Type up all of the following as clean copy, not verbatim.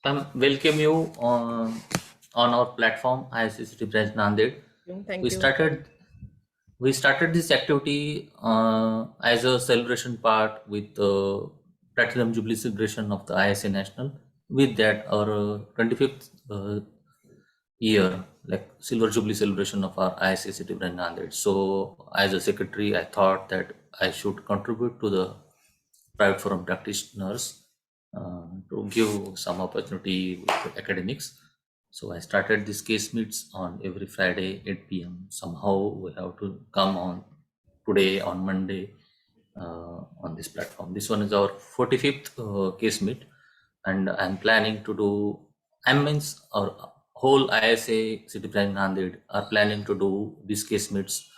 Welcome you on our platform ISCT branch Nanded. Thank We you. started this activity as a celebration part with Platinum Jubilee celebration of the ISA National. With that, our 25th year, like Silver Jubilee celebration of our ISA City branch Nanded. So, as a secretary, I thought that I should contribute to the private forum practitioners to give some opportunity with academics. So I started this case meets on every Friday 8 p.m. Somehow we have to come on today on Monday on this platform. This one is our 45th case meet, and I'm planning to do. I means our whole ISA City Branch Nanded are planning to do these case meets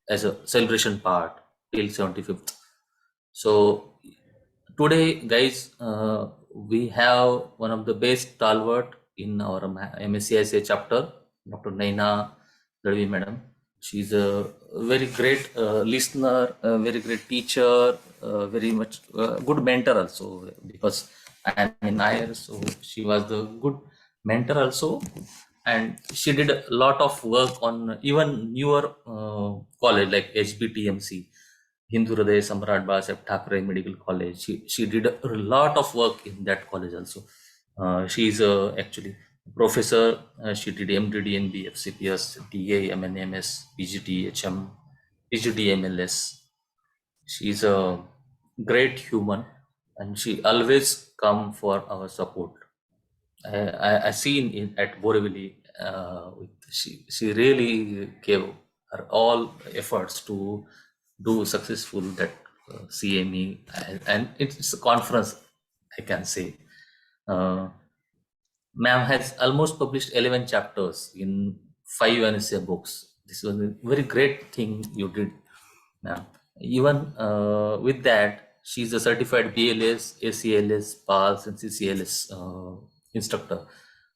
as a celebration part till 75th. So today, guys, we have one of the best stalwart in our MSCISA chapter, Dr. Naina Dalvi madam. She's a very great listener, a very great teacher, very much good mentor also, because I am in IR, so she was the good mentor also. And she did a lot of work on even newer college like HBTMC, Hindu Hriday Samrat Basab Thackeray Medical College. She did a lot of work in that college also. She is actually professor. She did MDD, NB, FCPS, DA, MNMS, PGT, HM, PGT, MLS. She is a great human, and she always come for our support. I seen in at Borivali, she really gave her all efforts to do successful that CME, and it's a conference, I can say. Ma'am has almost published 11 chapters in 5 NSA books. This was a very great thing you did, ma'am. Even with that, she's a certified BLS, ACLS, PALS, and CCLS instructor.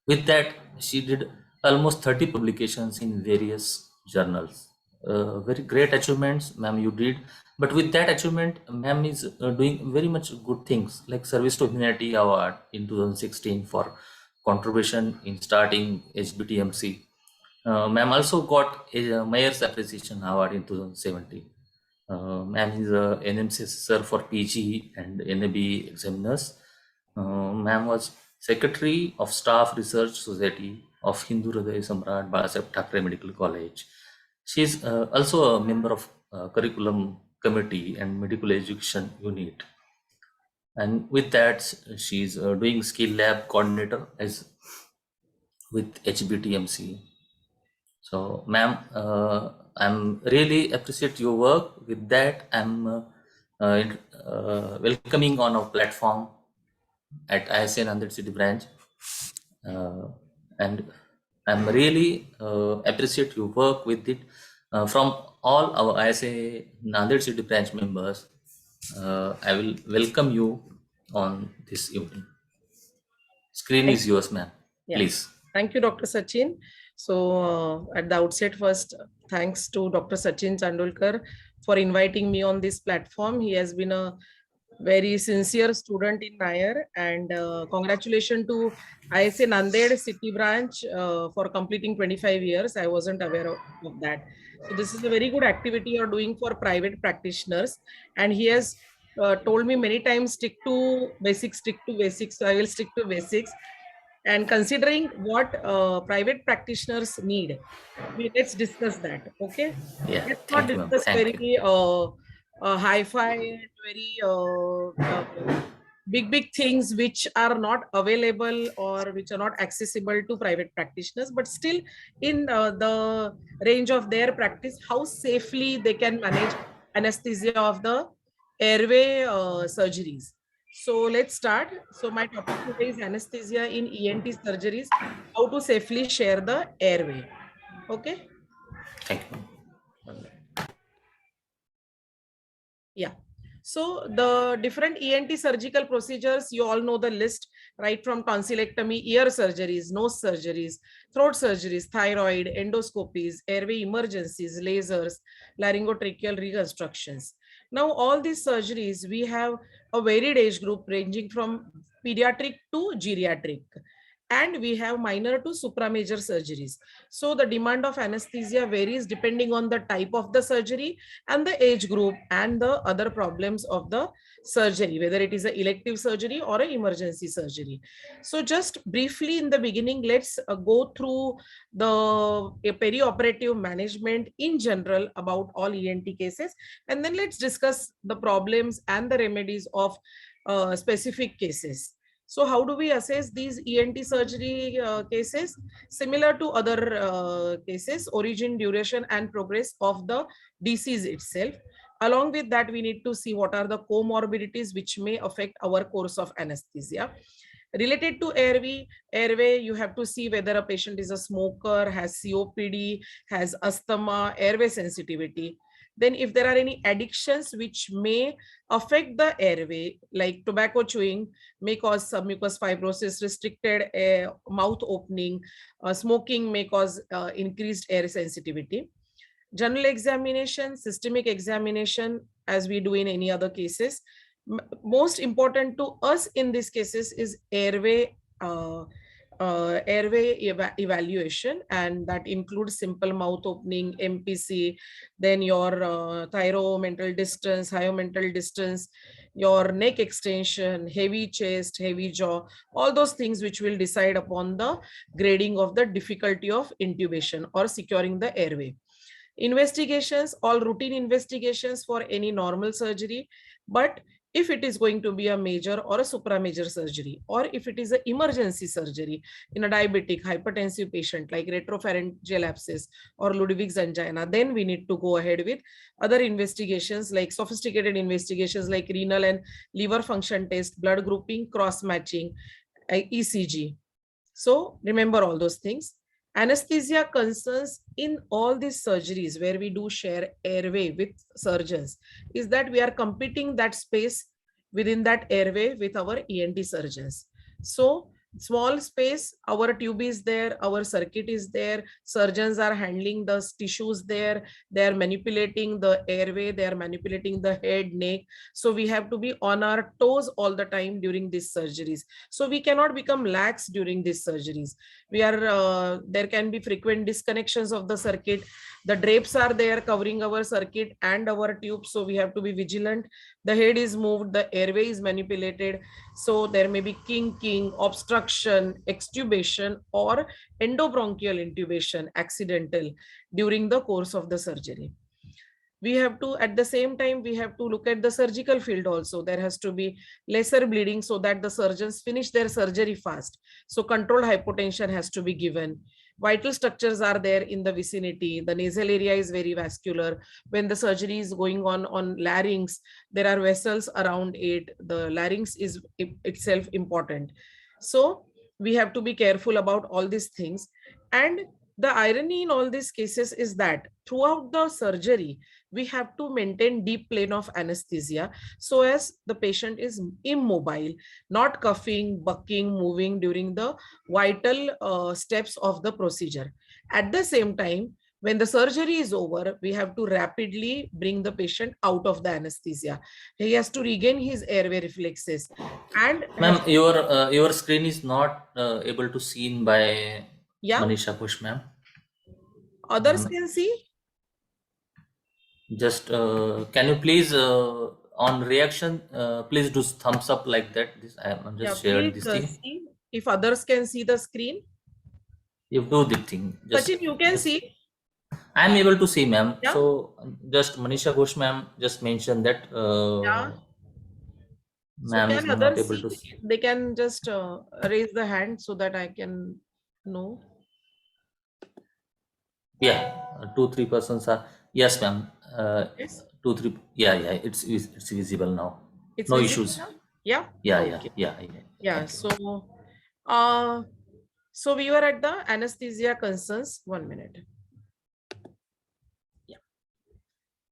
With that, she did almost 30 publications in various journals. Very great achievements, ma'am, you did. But with that achievement, ma'am is doing very much good things like Service to Humanity Award in 2016 for contribution in starting HBTMC. Ma'am also got a Mayor's Appreciation Award in 2017. Ma'am is a NMC assessor for PG and NAB examiners. Ma'am was Secretary of Staff Research Society of Hindu Hriday Samrat Balasaheb Thackeray Medical College. She is also a member of Curriculum Committee and Medical Education Unit. And with that, she's doing Skill Lab Coordinator as with HBTMC. So, ma'am, I'm really appreciate your work. With that, I'm welcoming on our platform at ISA Nanded City branch, and I'm really appreciate your work with it from all our ISA Nanded City branch members. I will welcome you on this evening. Screen is yours, ma'am. Yeah. Please. Thank you, Dr. Sachin. So at the outset, first, thanks to Dr. Sachin Chandolkar for inviting me on this platform. He has been a very sincere student in Nair, and congratulations to ISA Nanded City branch for completing 25 years. I wasn't aware of that. So this is a very good activity you're doing for private practitioners, and he has told me many times, stick to basics, stick to basics. So I will stick to basics. And considering what private practitioners need, let's discuss that. Okay. Yeah. Let's not Thank you, ma'am. discuss Thank you. very hi-fi and very big things which are not available or which are not accessible to private practitioners, but still in the range of their practice, how safely they can manage anesthesia of the airway surgeries. So let's start. So my topic today is anesthesia in ENT surgeries, how to safely share the airway. Okay. Thank you. Yeah. So the different ENT surgical procedures, you all know the list, right? From tonsillectomy, ear surgeries, nose surgeries, throat surgeries, thyroid, endoscopies, airway emergencies, lasers, laryngotracheal reconstructions. Now, all these surgeries, we have a varied age group ranging from pediatric to geriatric, and we have minor to supramajor surgeries. So the demand of anesthesia varies depending on the type of the surgery and the age group and the other problems of the surgery, whether it is an elective surgery or an emergency surgery. So just briefly in the beginning, let's go through the perioperative management in general about all ENT cases, and then let's discuss the problems and the remedies of specific cases. So how do we assess these ENT surgery cases? Similar to other cases, origin, duration, and progress of the disease itself. Along with that, we need to see what are the comorbidities which may affect our course of anesthesia. Related to airway, you have to see whether a patient is a smoker, has COPD, has asthma, airway sensitivity. Then if there are any addictions which may affect the airway, like tobacco chewing may cause submucous fibrosis, restricted mouth opening, smoking may cause increased air sensitivity. General examination, systemic examination, as we do in any other cases. Most important to us in these cases is airway evaluation, and that includes simple mouth opening, MPC, then your thyromental distance, hyomental distance, your neck extension, heavy chest, heavy jaw, all those things which will decide upon the grading of the difficulty of intubation or securing the airway. Investigations, all routine investigations for any normal surgery, but if it is going to be a major or a supramajor surgery, or if it is an emergency surgery in a diabetic hypertensive patient like retropharyngeal abscess or Ludwig's angina, then we need to go ahead with other investigations like sophisticated investigations like renal and liver function test, blood grouping, cross matching, ECG. So remember all those things. Anesthesia concerns in all these surgeries where we do share airway with surgeons is that we are competing that space within that airway with our ENT surgeons. So small space, our tube is there, our circuit is there, surgeons are handling the tissues there, they are manipulating the airway, they are manipulating the head, neck. So we have to be on our toes all the time during these surgeries. So we cannot become lax during these surgeries. We are there can be frequent disconnections of the circuit. The drapes are there covering our circuit and our tube, so we have to be vigilant. The head is moved, the airway is manipulated, so there may be kinking, obstruction, extubation, or endobronchial intubation accidental during the course of the surgery. We have to, at the same time, we have to look at the surgical field also. There has to be lesser bleeding so that the surgeons finish their surgery fast. So controlled hypotension has to be given. Vital structures are there in the vicinity. The nasal area is very vascular. When the surgery is going on larynx, there are vessels around it. The larynx is itself important. So we have to be careful about all these things. And the irony in all these cases is that throughout the surgery, we have to maintain deep plane of anesthesia so as the patient is immobile, not coughing, bucking, moving during the vital steps of the procedure. At the same time, when the surgery is over, we have to rapidly bring the patient out of the anesthesia. He has to regain his airway reflexes. And Ma'am, your screen is not able to seen by yeah, Manisha Ghosh, ma'am. others can see. Just can you please on reaction please do thumbs up like that. This I'm Yeah, just shared please this thing. see if others can see the screen. You do the thing. Sachin, you can Just see. I'm able to see, ma'am. Yeah, So just Manisha Ghosh, ma'am, just mentioned that yeah. So ma'am is can not others able see? to see. They can just raise the hand so that I can know. Yeah, 2 3 persons are, yes, ma'am. Yes, 2 3, yeah, it's visible now. it's No visible issues. now. Yeah. Yeah, yeah, Okay. yeah, yeah. Yeah. Thank you. Uh, so we were at the anesthesia concerns. 1 minute. Yeah.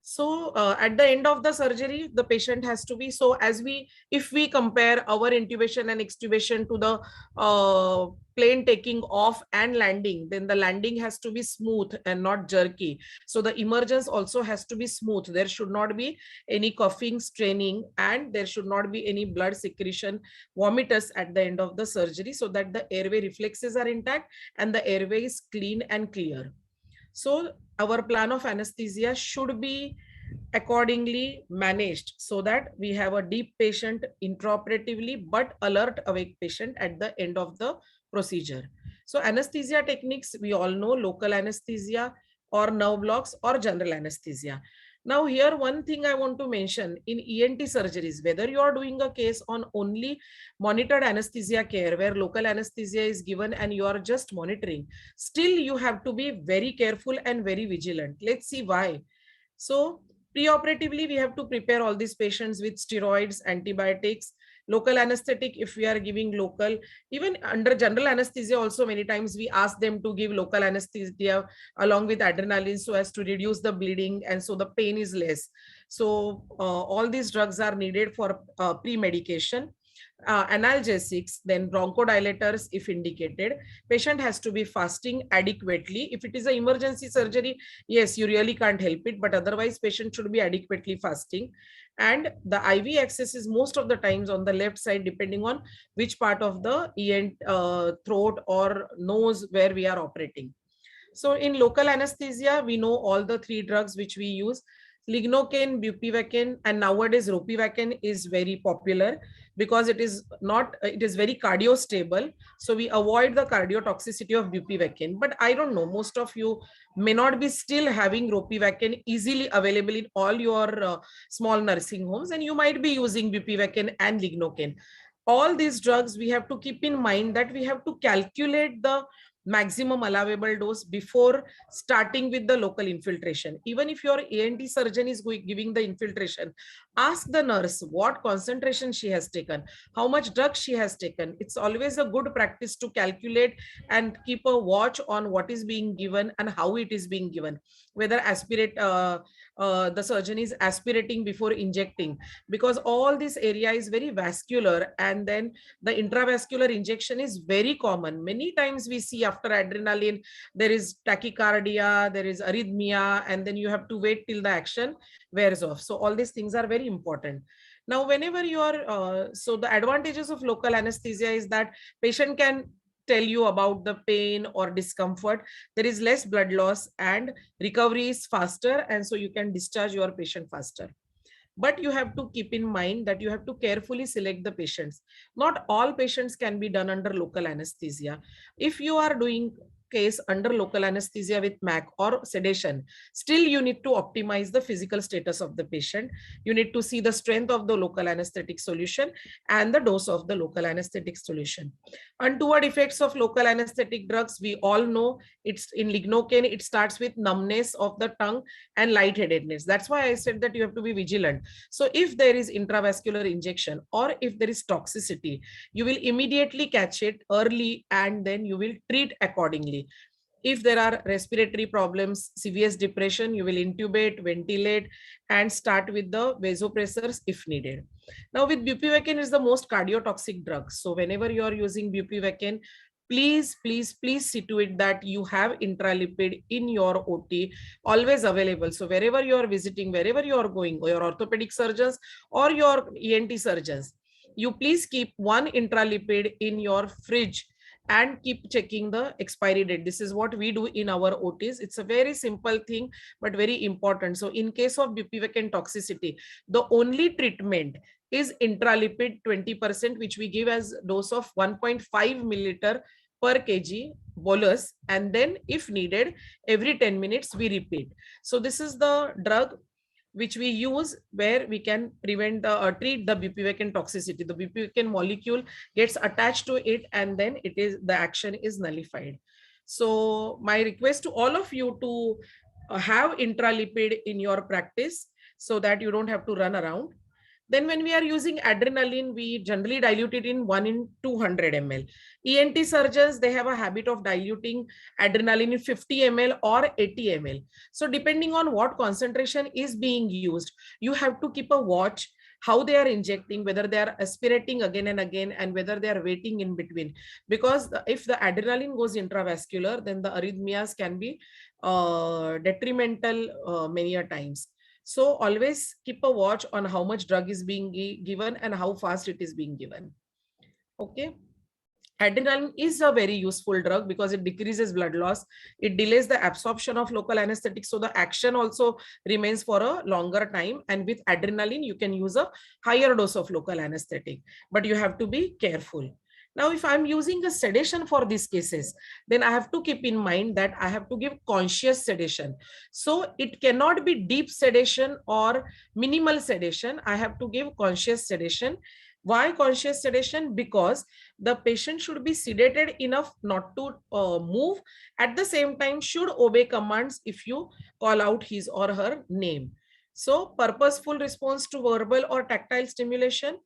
So at the end of the surgery, the patient has to be, so as we, if we compare our intubation and extubation to the plane taking off and landing, then the landing has to be smooth and not jerky. So the emergence also has to be smooth. There should not be any coughing, straining, and there should not be any blood secretion, vomitus at the end of the surgery, so that the airway reflexes are intact and the airway is clean and clear. So our plan of anesthesia should be accordingly managed so that we have a deep patient intraoperatively, but alert awake patient at the end of the procedure. So anesthesia techniques, we all know: local anesthesia or nerve blocks or general anesthesia. Now here, one thing I want to mention: in ENT surgeries, whether you are doing a case on only monitored anesthesia care where local anesthesia is given and you are just monitoring, still you have to be very careful and very vigilant. Let's see why. So preoperatively, we have to prepare all these patients with steroids, antibiotics, local anesthetic if we are giving local. Even under general anesthesia also, many times we ask them to give local anesthesia along with adrenaline so as to reduce the bleeding and so the pain is less. So all these drugs are needed for pre-medication. Analgesics, then bronchodilators if indicated. Patient has to be fasting adequately. If it is an emergency surgery, yes, you really can't help it, but otherwise patient should be adequately fasting. And the IV access is most of the times on the left side, depending on which part of the ENT, throat or nose where we are operating. So in local anesthesia, we know all the three drugs which we use: lignocaine, bupivacaine, and nowadays ropivacaine is very popular because it is not, it is very cardio stable. So we avoid the cardiotoxicity of bupivacaine. But I don't know, most of you may not be still having ropivacaine easily available in all your small nursing homes, and you might be using bupivacaine and lignocaine. All these drugs, we have to keep in mind that we have to calculate the maximum allowable dose before starting with the local infiltration. Even if your ENT surgeon is giving the infiltration, ask the nurse what concentration she has taken, how much drug she has taken. It's always a good practice to calculate and keep a watch on what is being given and how it is being given, whether the surgeon is aspirating before injecting, because all this area is very vascular, and then the intravascular injection is very common. Many times we see after adrenaline there is tachycardia, there is arrhythmia, and then you have to wait till the action wears off. So all these things are very important. Now whenever you are so the advantages of local anesthesia is that patient can tell you about the pain or discomfort, there is less blood loss, and recovery is faster, and so you can discharge your patient faster. But you have to keep in mind that you have to carefully select the patients. Not all patients can be done under local anesthesia. If you are doing case under local anesthesia with MAC or sedation, still you need to optimize the physical status of the patient. You need to see the strength of the local anesthetic solution and the dose of the local anesthetic solution. Untoward effects of local anesthetic drugs, we all know. It's in lignocaine, it starts with numbness of the tongue and lightheadedness. That's why I said that you have to be vigilant. So if there is intravascular injection or if there is toxicity, you will immediately catch it early and then you will treat accordingly. If there are respiratory problems, severe depression, you will intubate, ventilate, and start with the vasopressors if needed. Now with bupivacaine is the most cardiotoxic drug. So whenever you are using bupivacaine, please see to it that you have intralipid in your OT always available. So wherever you are visiting, wherever you are going, or your orthopedic surgeons or your ENT surgeons, you please keep one intralipid in your fridge and keep checking the expiry date. This is what we do in our OTs. It's a very simple thing, but very important. So in case of bupivacaine toxicity, the only treatment is intralipid 20%, which we give as dose of 1.5 milliliter per kg bolus, and then if needed every 10 minutes we repeat. So this is the drug which we use where we can prevent the treat the bupivacaine toxicity. The bupivacaine molecule gets attached to it and then it is, the action is nullified. So my request to all of you to have intralipid in your practice so that you don't have to run around. Then when we are using adrenaline, we generally dilute it in 1 in 200 ml. ENT surgeons, they have a habit of diluting adrenaline in 50 ml or 80 ml. So depending on what concentration is being used, you have to keep a watch how they are injecting, whether they are aspirating again and again, and whether they are waiting in between. Because if the adrenaline goes intravascular, then the arrhythmias can be detrimental many a times. So always keep a watch on how much drug is being given and how fast it is being given. Okay. Adrenaline is a very useful drug because it decreases blood loss. It delays the absorption of local anesthetic. So the action also remains for a longer time. And with adrenaline, you can use a higher dose of local anesthetic, but you have to be careful. Now, if I'm using a sedation for these cases, then I have to keep in mind that I have to give conscious sedation. So it cannot be deep sedation or minimal sedation. I have to give conscious sedation. Why conscious sedation? Because the patient should be sedated enough not to move. At the same time, should obey commands if you call out his or her name. So purposeful response to verbal or tactile stimulation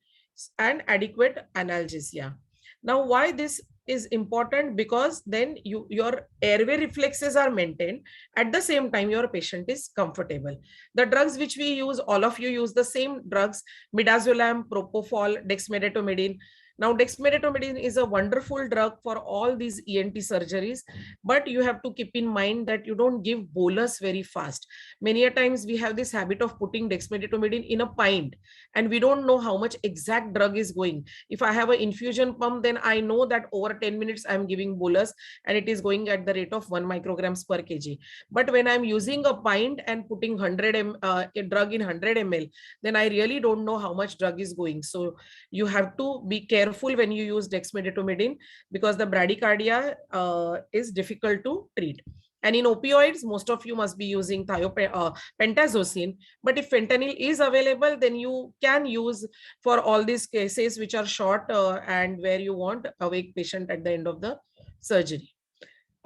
and adequate analgesia. Now, why this is important? Because then your airway reflexes are maintained. At the same time, your patient is comfortable. The drugs which we use, all of you use the same drugs: midazolam, propofol, dexmedetomidine. Now, dexmedetomidine is a wonderful drug for all these ENT surgeries, but you have to keep in mind that you don't give bolus very fast. Many a times we have this habit of putting dexmedetomidine in a pint, and we don't know how much exact drug is going. If I have an infusion pump, then I know that over 10 minutes I'm giving bolus and it is going at the rate of 1 micrograms per kg. But when I'm using a pint and putting 100 a drug in 100 ml, then I really don't know how much drug is going. So you have to be careful when you use dexmedetomidine, because the bradycardia is difficult to treat. And in opioids, most of you must be using pentazocine. But if fentanyl is available, then you can use for all these cases which are short and where you want awake patient at the end of the surgery.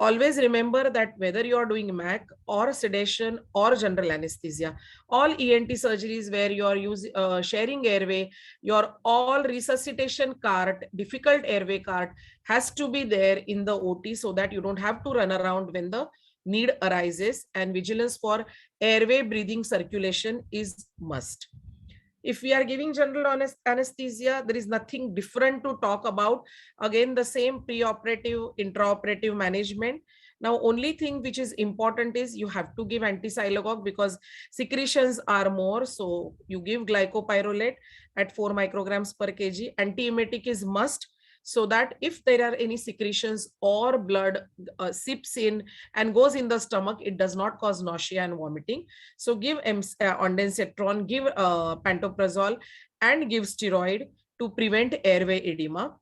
Always remember that whether you are doing MAC or sedation or general anesthesia, all ENT surgeries where you are sharing airway, your all resuscitation cart, difficult airway cart has to be there in the OT, so that you don't have to run around when the need arises, and vigilance for airway breathing circulation is must. If we are giving general anesthesia, there is nothing different to talk about. Again, the same preoperative, intraoperative management. Now, only thing which is important is you have to give antisyllagogue because secretions are more. So you give glycopyrrolate at 4 micrograms per kg. Antiemetic is must, so that if there are any secretions or blood seeps in and goes in the stomach, it does not cause nausea and vomiting. So give ondansetron, give pantoprazole, and give steroid to prevent airway edema.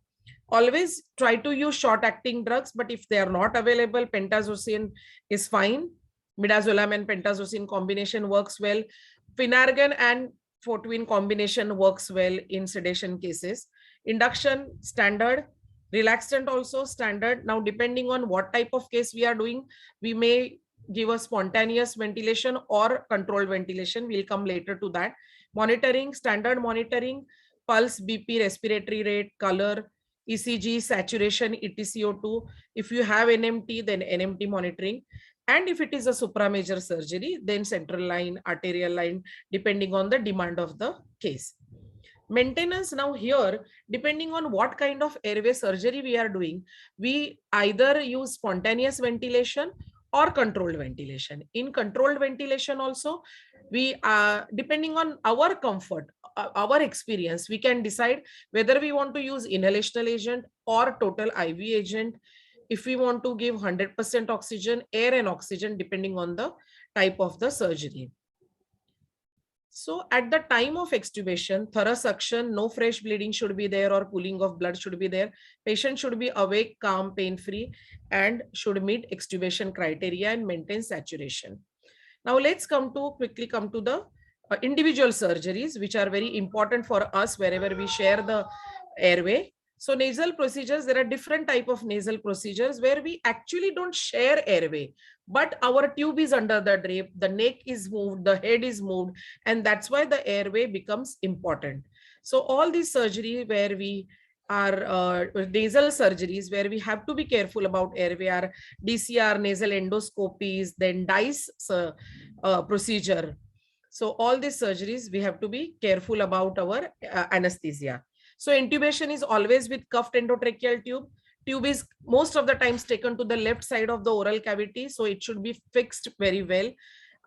Always try to use short acting drugs, but if they are not available, pentazocine is fine. Midazolam and pentazocine combination works well. Finargan and Fortwin combination works well in sedation cases. Induction standard, relaxant also standard. Now, depending on what type of case we are doing, we may give a spontaneous ventilation or controlled ventilation. We'll come later to that. Monitoring, standard monitoring, pulse, BP, respiratory rate, color, ECG, saturation, EtCO2. If you have NMT, then NMT monitoring. And if it is a supramajor surgery, then central line, arterial line, depending on the demand of the case. Maintenance, now here, depending on what kind of airway surgery we are doing, we either use spontaneous ventilation or controlled ventilation. In controlled ventilation also, we depending on our comfort, our experience, we can decide whether we want to use inhalational agent or total IV agent. If we want to give 100% oxygen, air and oxygen, depending on the type of the surgery. So at the time of extubation, thorough suction, no fresh bleeding should be there or pooling of blood should be there. Patient should be awake, calm, pain-free, and should meet extubation criteria and maintain saturation. Now let's quickly come to the individual surgeries, which are very important for us wherever we share the airway. So nasal procedures, there are different type of nasal procedures where we actually don't share airway, but our tube is under the drape, the neck is moved, the head is moved, and that's why the airway becomes important. So all these surgery where we are nasal surgeries where we have to be careful about airway are DCR, nasal endoscopies, then DICE procedure. So all these surgeries, we have to be careful about our anesthesia. So intubation is always with cuffed endotracheal tube. Tube is most of the times taken to the left side of the oral cavity, so it should be fixed very well.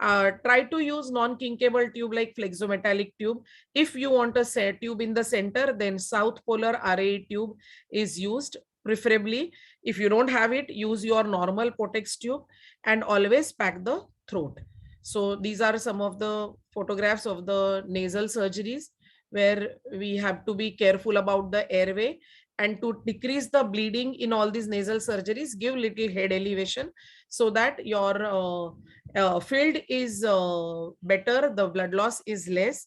Try to use non-kinkable tube like flexometallic tube. If you want a tube in the center, then South Polar RA tube is used preferably. If you don't have it, use your normal Potex tube and always pack the throat. So these are some of the photographs of the nasal surgeries where we have to be careful about the airway, and to decrease the bleeding in all these nasal surgeries, give little head elevation so that your field is better, the blood loss is less,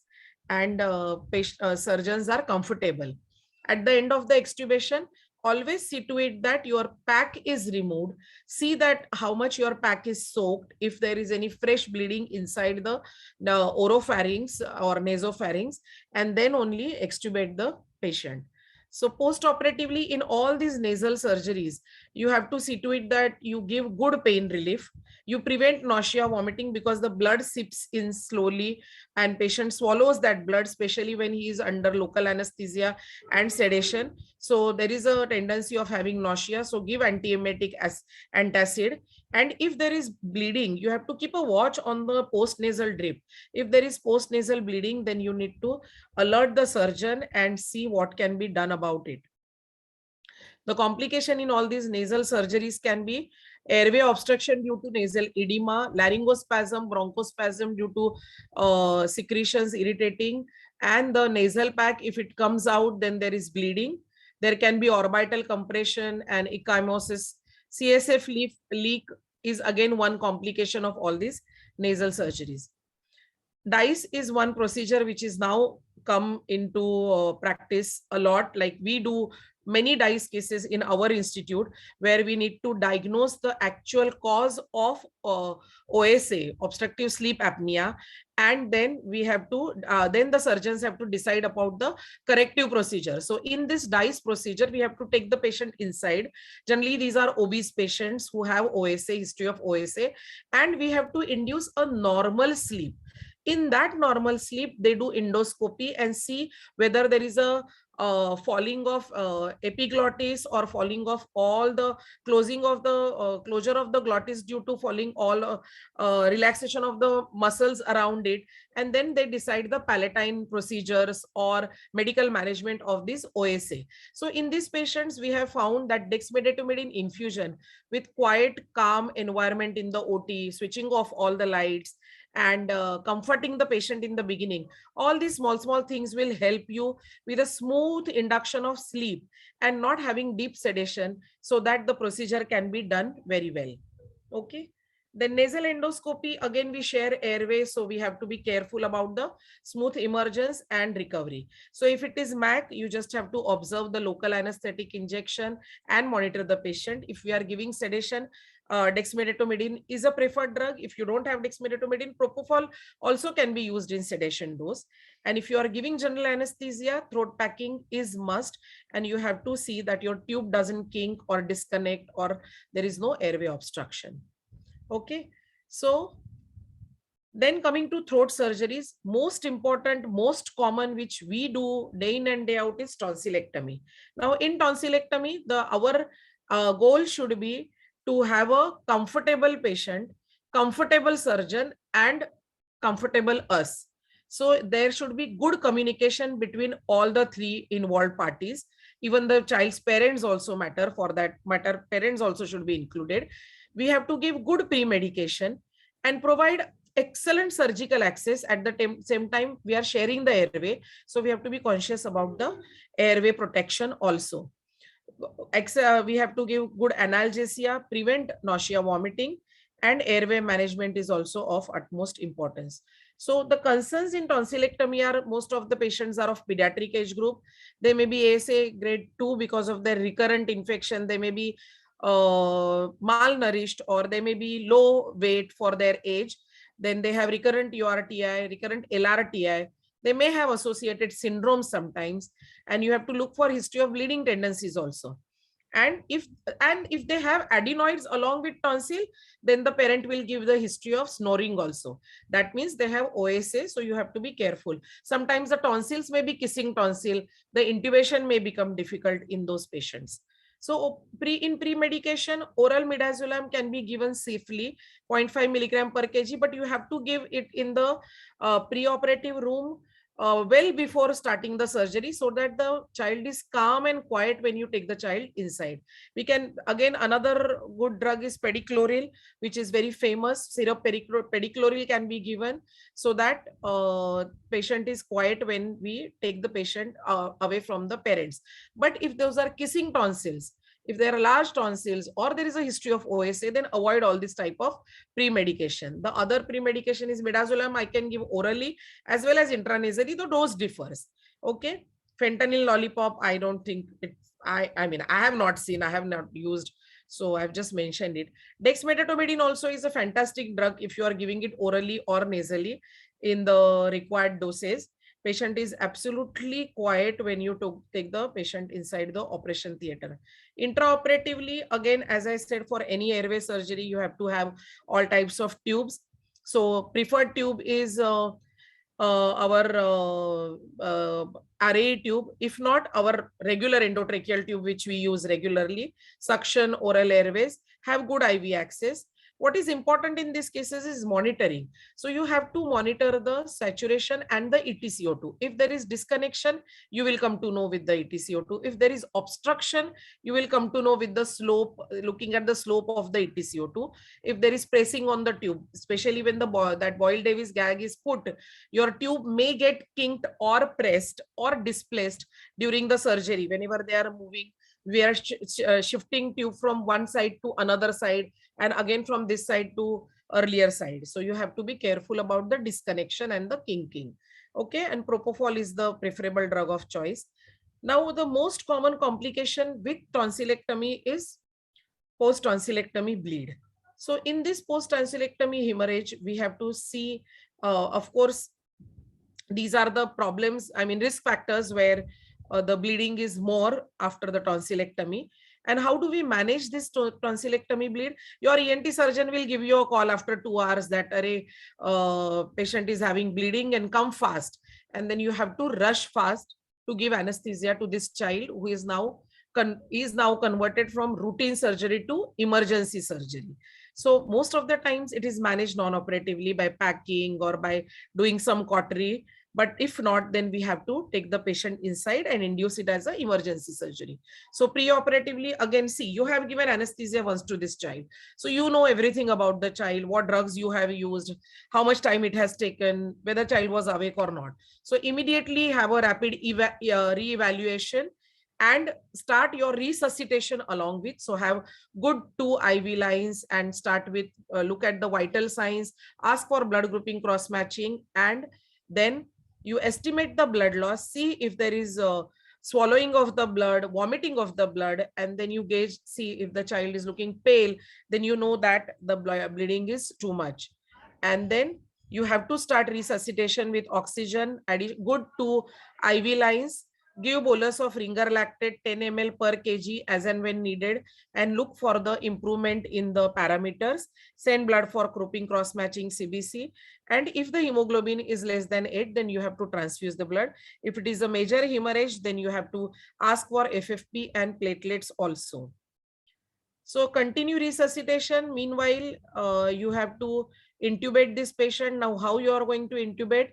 and surgeons are comfortable. At the end of the extubation, always see to it that your pack is removed. See that how much your pack is soaked. If there is any fresh bleeding inside the oropharynx or nasopharynx, and then only extubate the patient. So post-operatively in all these nasal surgeries, you have to see to it that you give good pain relief. You prevent nausea, vomiting, because the blood seeps in slowly and patient swallows that blood, especially when he is under local anesthesia and sedation. So there is a tendency of having nausea. So give antiemetic as antacid. And if there is bleeding, you have to keep a watch on the post-nasal drip. If there is post-nasal bleeding, then you need to alert the surgeon and see what can be done about it. The complication in all these nasal surgeries can be airway obstruction due to nasal edema, laryngospasm, bronchospasm due to secretions irritating, and the nasal pack, if it comes out, then there is bleeding. There can be orbital compression and ecchymosis. CSF leak is again one complication of all these nasal surgeries. DICE is one procedure which is now come into practice a lot. Like we do many DICE cases in our institute where we need to diagnose the actual cause of OSA, obstructive sleep apnea, and then we have to then the surgeons have to decide about the corrective procedure. So in this DICE procedure, we have to take the patient inside. Generally these are obese patients who have OSA, history of OSA, and we have to induce a normal sleep. In that normal sleep, they do endoscopy and see whether there is a falling of epiglottis or falling of all the closing of the closure of the glottis due to falling all relaxation of the muscles around it. And then they decide the palatine procedures or medical management of this OSA. So in these patients, we have found that dexmedetomidine infusion with quiet, calm environment in the OT, switching off all the lights, and comforting the patient in the beginning. All these small things will help you with a smooth induction of sleep and not having deep sedation, so that the procedure can be done very well. Okay. The nasal endoscopy, again, we share airway, so we have to be careful about the smooth emergence and recovery. So if it is MAC, you just have to observe the local anesthetic injection and monitor the patient. If we are giving sedation, dexmedetomidine is a preferred drug. If you don't have dexmedetomidine, propofol also can be used in sedation dose. And if you are giving general anesthesia, throat packing is must, and you have to see that your tube doesn't kink or disconnect or there is no airway obstruction. Okay, so then coming to throat surgeries, most important, most common, which we do day in and day out, is tonsillectomy. Now in tonsillectomy, our goal should be to have a comfortable patient, comfortable surgeon, and comfortable us. So there should be good communication between all the three involved parties. Even the child's parents also matter. For that matter, parents also should be included. We have to give good pre-medication and provide excellent surgical access. At the same time, we are sharing the airway, so we have to be conscious about the airway protection also. We have to give good analgesia, prevent nausea, vomiting, and airway management is also of utmost importance. So the concerns in tonsillectomy are most of the patients are of pediatric age group. They may be ASA grade 2 because of their recurrent infection. They may be malnourished, or they may be low weight for their age. Then they have recurrent URTI, recurrent LRTI. They may have associated syndromes sometimes, and you have to look for history of bleeding tendencies also. And if they have adenoids along with tonsil, then the parent will give the history of snoring also. That means they have OSA, so you have to be careful. Sometimes the tonsils may be kissing tonsil. The intubation may become difficult in those patients. So in pre-medication, oral midazolam can be given safely, 0.5 milligram per kg, but you have to give it in the pre-operative room well before starting the surgery, so that the child is calm and quiet when you take the child inside. We can, again, another good drug is pedicloryl, which is very famous. Syrup pedicloryl can be given, so that patient is quiet when we take the patient away from the parents. But if those are kissing tonsils, if there are large tonsils, or there is a history of OSA, then avoid all this type of pre-medication. The other pre-medication is midazolam. I can give orally as well as intranasally. The dose differs. Okay. Fentanyl lollipop, I don't think it's, I mean, I have not seen, I have not used, so I've just mentioned it. Dexmedetomidine also is a fantastic drug if you are giving it orally or nasally in the required doses. Patient is absolutely quiet when you take the patient inside the operation theater. Intraoperatively, again, as I said, for any airway surgery, you have to have all types of tubes. So preferred tube is our array tube, if not our regular endotracheal tube, which we use regularly. Suction, oral airways, have good IV access. What is important in these cases is monitoring. So you have to monitor the saturation and the EtCO2. If there is disconnection, you will come to know with the EtCO2. If there is obstruction, you will come to know with the slope, looking at the slope of the EtCO2. If there is pressing on the tube, especially when that Boyle-Davis gag is put, your tube may get kinked or pressed or displaced during the surgery. Whenever they are moving, we are shifting tube from one side to another side, and again from this side to earlier side. So you have to be careful about the disconnection and the kinking. Okay, and propofol is the preferable drug of choice. Now, the most common complication with tonsillectomy is post-tonsillectomy bleed. So in this post-tonsillectomy hemorrhage, we have to see, of course, these are the problems, I mean, risk factors where the bleeding is more after the tonsillectomy. And how do we manage this tonsillectomy bleed? Your ENT surgeon will give you a call after 2 hours that patient is having bleeding and come fast. And then you have to rush fast to give anesthesia to this child who is now converted from routine surgery to emergency surgery. So most of the times it is managed non-operatively by packing or by doing some cautery. But if not, then we have to take the patient inside and induce it as an emergency surgery. So pre-operatively, again, see, you have given anesthesia once to this child. So you know everything about the child, what drugs you have used, how much time it has taken, whether child was awake or not. So immediately have a rapid re-evaluation and start your resuscitation along with. So have good 2 IV lines and start with, look at the vital signs, ask for blood grouping cross matching, and then you estimate the blood loss, see if there is a swallowing of the blood, vomiting of the blood, and then you gauge, see if the child is looking pale, then you know that the bleeding is too much. And then you have to start resuscitation with oxygen, good 2 IV lines, give bolus of ringer lactate 10 ml per kg as and when needed, and look for the improvement in the parameters, send blood for grouping cross matching CBC. And if the hemoglobin is less than 8, then you have to transfuse the blood. If it is a major hemorrhage, then you have to ask for FFP and platelets also. So continue resuscitation. Meanwhile, you have to intubate this patient. Now, how you are going to intubate?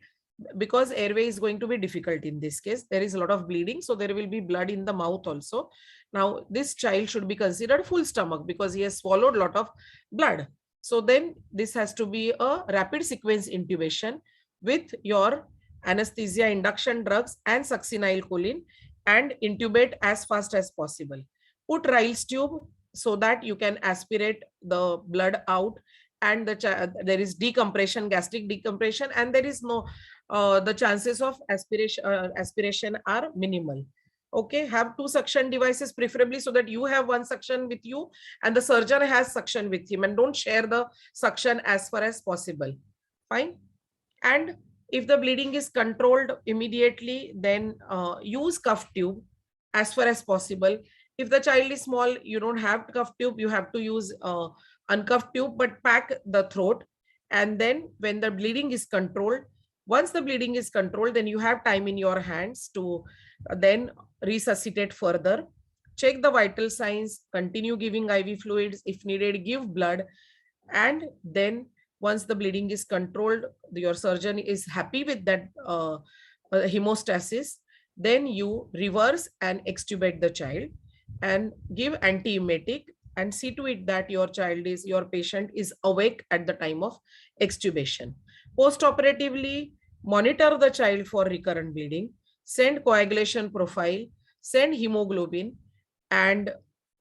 Because airway is going to be difficult in this case. There is a lot of bleeding, so there will be blood in the mouth also. Now, this child should be considered full stomach because he has swallowed a lot of blood. So then this has to be a rapid sequence intubation with your anesthesia induction drugs and succinylcholine, and intubate as fast as possible. Put Riles tube so that you can aspirate the blood out and there is decompression, gastric decompression, and there is no the chances of aspiration are minimal. Okay, have two suction devices preferably, so that you have one suction with you and the surgeon has suction with him, and don't share the suction as far as possible. Fine. And if the bleeding is controlled immediately, then use cuff tube as far as possible. If the child is small, you don't have cuff tube, you have to use uncuffed tube, but pack the throat. And then when the bleeding is controlled, once the bleeding is controlled, then you have time in your hands to then resuscitate further, check the vital signs, continue giving IV fluids, if needed give blood. And then once the bleeding is controlled, your surgeon is happy with that hemostasis, then you reverse and extubate the child and give antiemetic, and see to it that your patient is awake at the time of extubation. Post-operatively, monitor the child for recurrent bleeding, send coagulation profile, send hemoglobin, and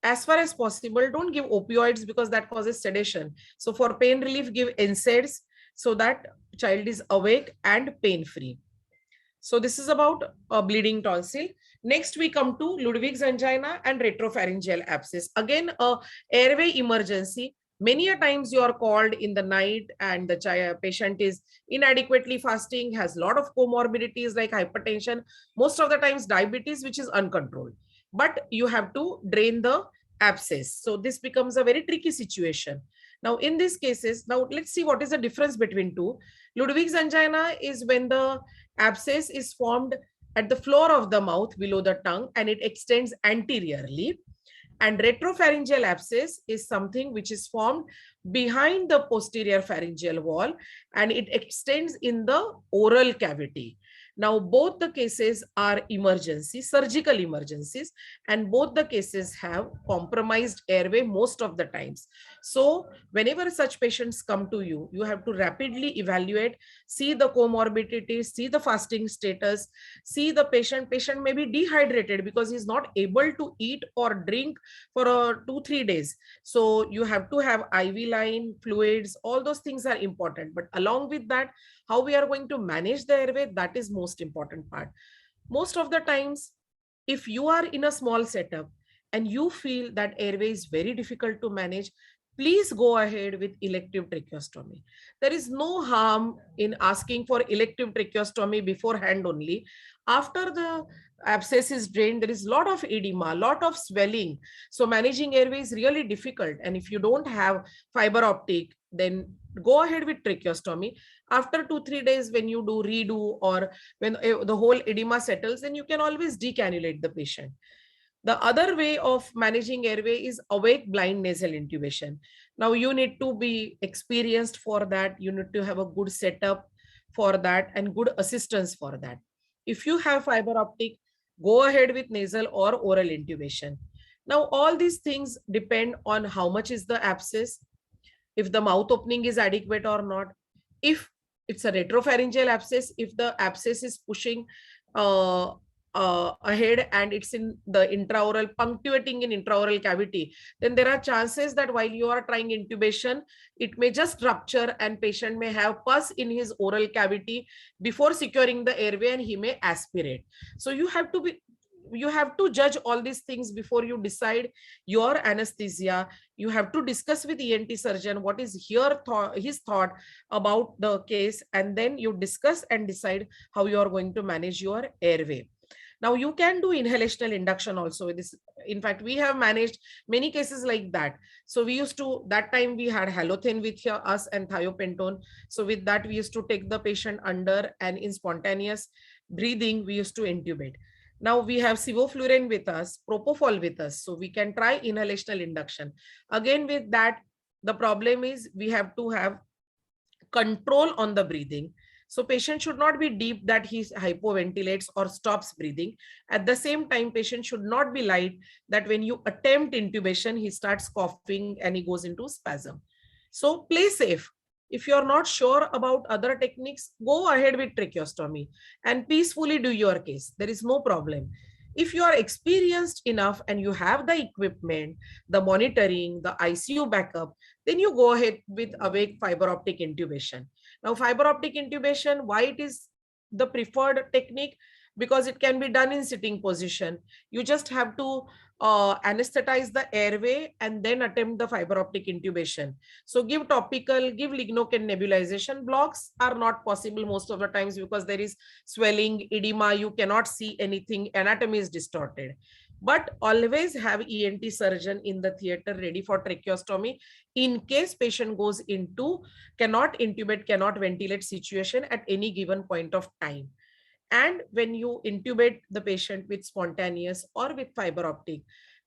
as far as possible, don't give opioids because that causes sedation. So for pain relief, give NSAIDs so that child is awake and pain-free. So this is about bleeding tonsil. Next, we come to Ludwig's angina and retropharyngeal abscess. Again, a airway emergency. Many a times you are called in the night and the patient is inadequately fasting, has a lot of comorbidities like hypertension, most of the times diabetes, which is uncontrolled. But you have to drain the abscess. So this becomes a very tricky situation. Now, in these cases, now let's see what is the difference between two. Ludwig's angina is when the abscess is formed at the floor of the mouth below the tongue and it extends anteriorly. And retropharyngeal abscess is something which is formed behind the posterior pharyngeal wall and it extends in the oral cavity. Now, both the cases are emergencies, surgical emergencies, and both the cases have compromised airway most of the times. So whenever such patients come to you, you have to rapidly evaluate, see the comorbidities, see the fasting status, see the patient may be dehydrated because he's not able to eat or drink for 2-3 days. So you have to have IV line, fluids, all those things are important. But along with that, how we are going to manage the airway, that is most important part. Most of the times, if you are in a small setup and you feel that airway is very difficult to manage, please go ahead with elective tracheostomy. There is no harm in asking for elective tracheostomy beforehand only. After the abscess is drained, there is a lot of edema, lot of swelling. So managing airway is really difficult. And if you don't have fiber optic, then go ahead with tracheostomy. After 2-3 days, when you do redo or when the whole edema settles, then you can always decannulate the patient. The other way of managing airway is awake blind nasal intubation. Now you need to be experienced for that. You need to have a good setup for that and good assistance for that. If you have fiber optic, go ahead with nasal or oral intubation. Now all these things depend on how much is the abscess, if the mouth opening is adequate or not. If it's a retropharyngeal abscess, if the abscess is pushing ahead and it's in the intraoral, punctuating in intraoral cavity, then there are chances that while you are trying intubation, it may just rupture and patient may have pus in his oral cavity before securing the airway and he may aspirate. So you have to judge all these things before you decide your anesthesia. You have to discuss with ENT surgeon what is his thought about the case, and then you discuss and decide how you are going to manage your airway. Now you can do inhalational induction also with this. In fact, we have managed many cases like that. So we used to, that time we had halothane with us and thiopentone. So with that, we used to take the patient under, and in spontaneous breathing, we used to intubate. Now we have sevoflurane with us, propofol with us. So we can try inhalational induction. Again, with that, the problem is we have to have control on the breathing. So patient should not be deep that he hypoventilates or stops breathing. At the same time, patient should not be light that when you attempt intubation, he starts coughing and he goes into spasm. So play safe. If you're not sure about other techniques, go ahead with tracheostomy and peacefully do your case. There is no problem. If you are experienced enough and you have the equipment, the monitoring, the ICU backup, then you go ahead with awake fiber optic intubation. Now, fiber optic intubation, why it is the preferred technique? Because it can be done in sitting position. You just have to anesthetize the airway and then attempt the fiber optic intubation. So give topical, give lignocaine nebulization. Blocks are not possible most of the times because there is swelling, edema, you cannot see anything, anatomy is distorted. But always have ENT surgeon in the theater ready for tracheostomy in case patient goes into cannot intubate, cannot ventilate situation at any given point of time. And when you intubate the patient with spontaneous or with fiber optic,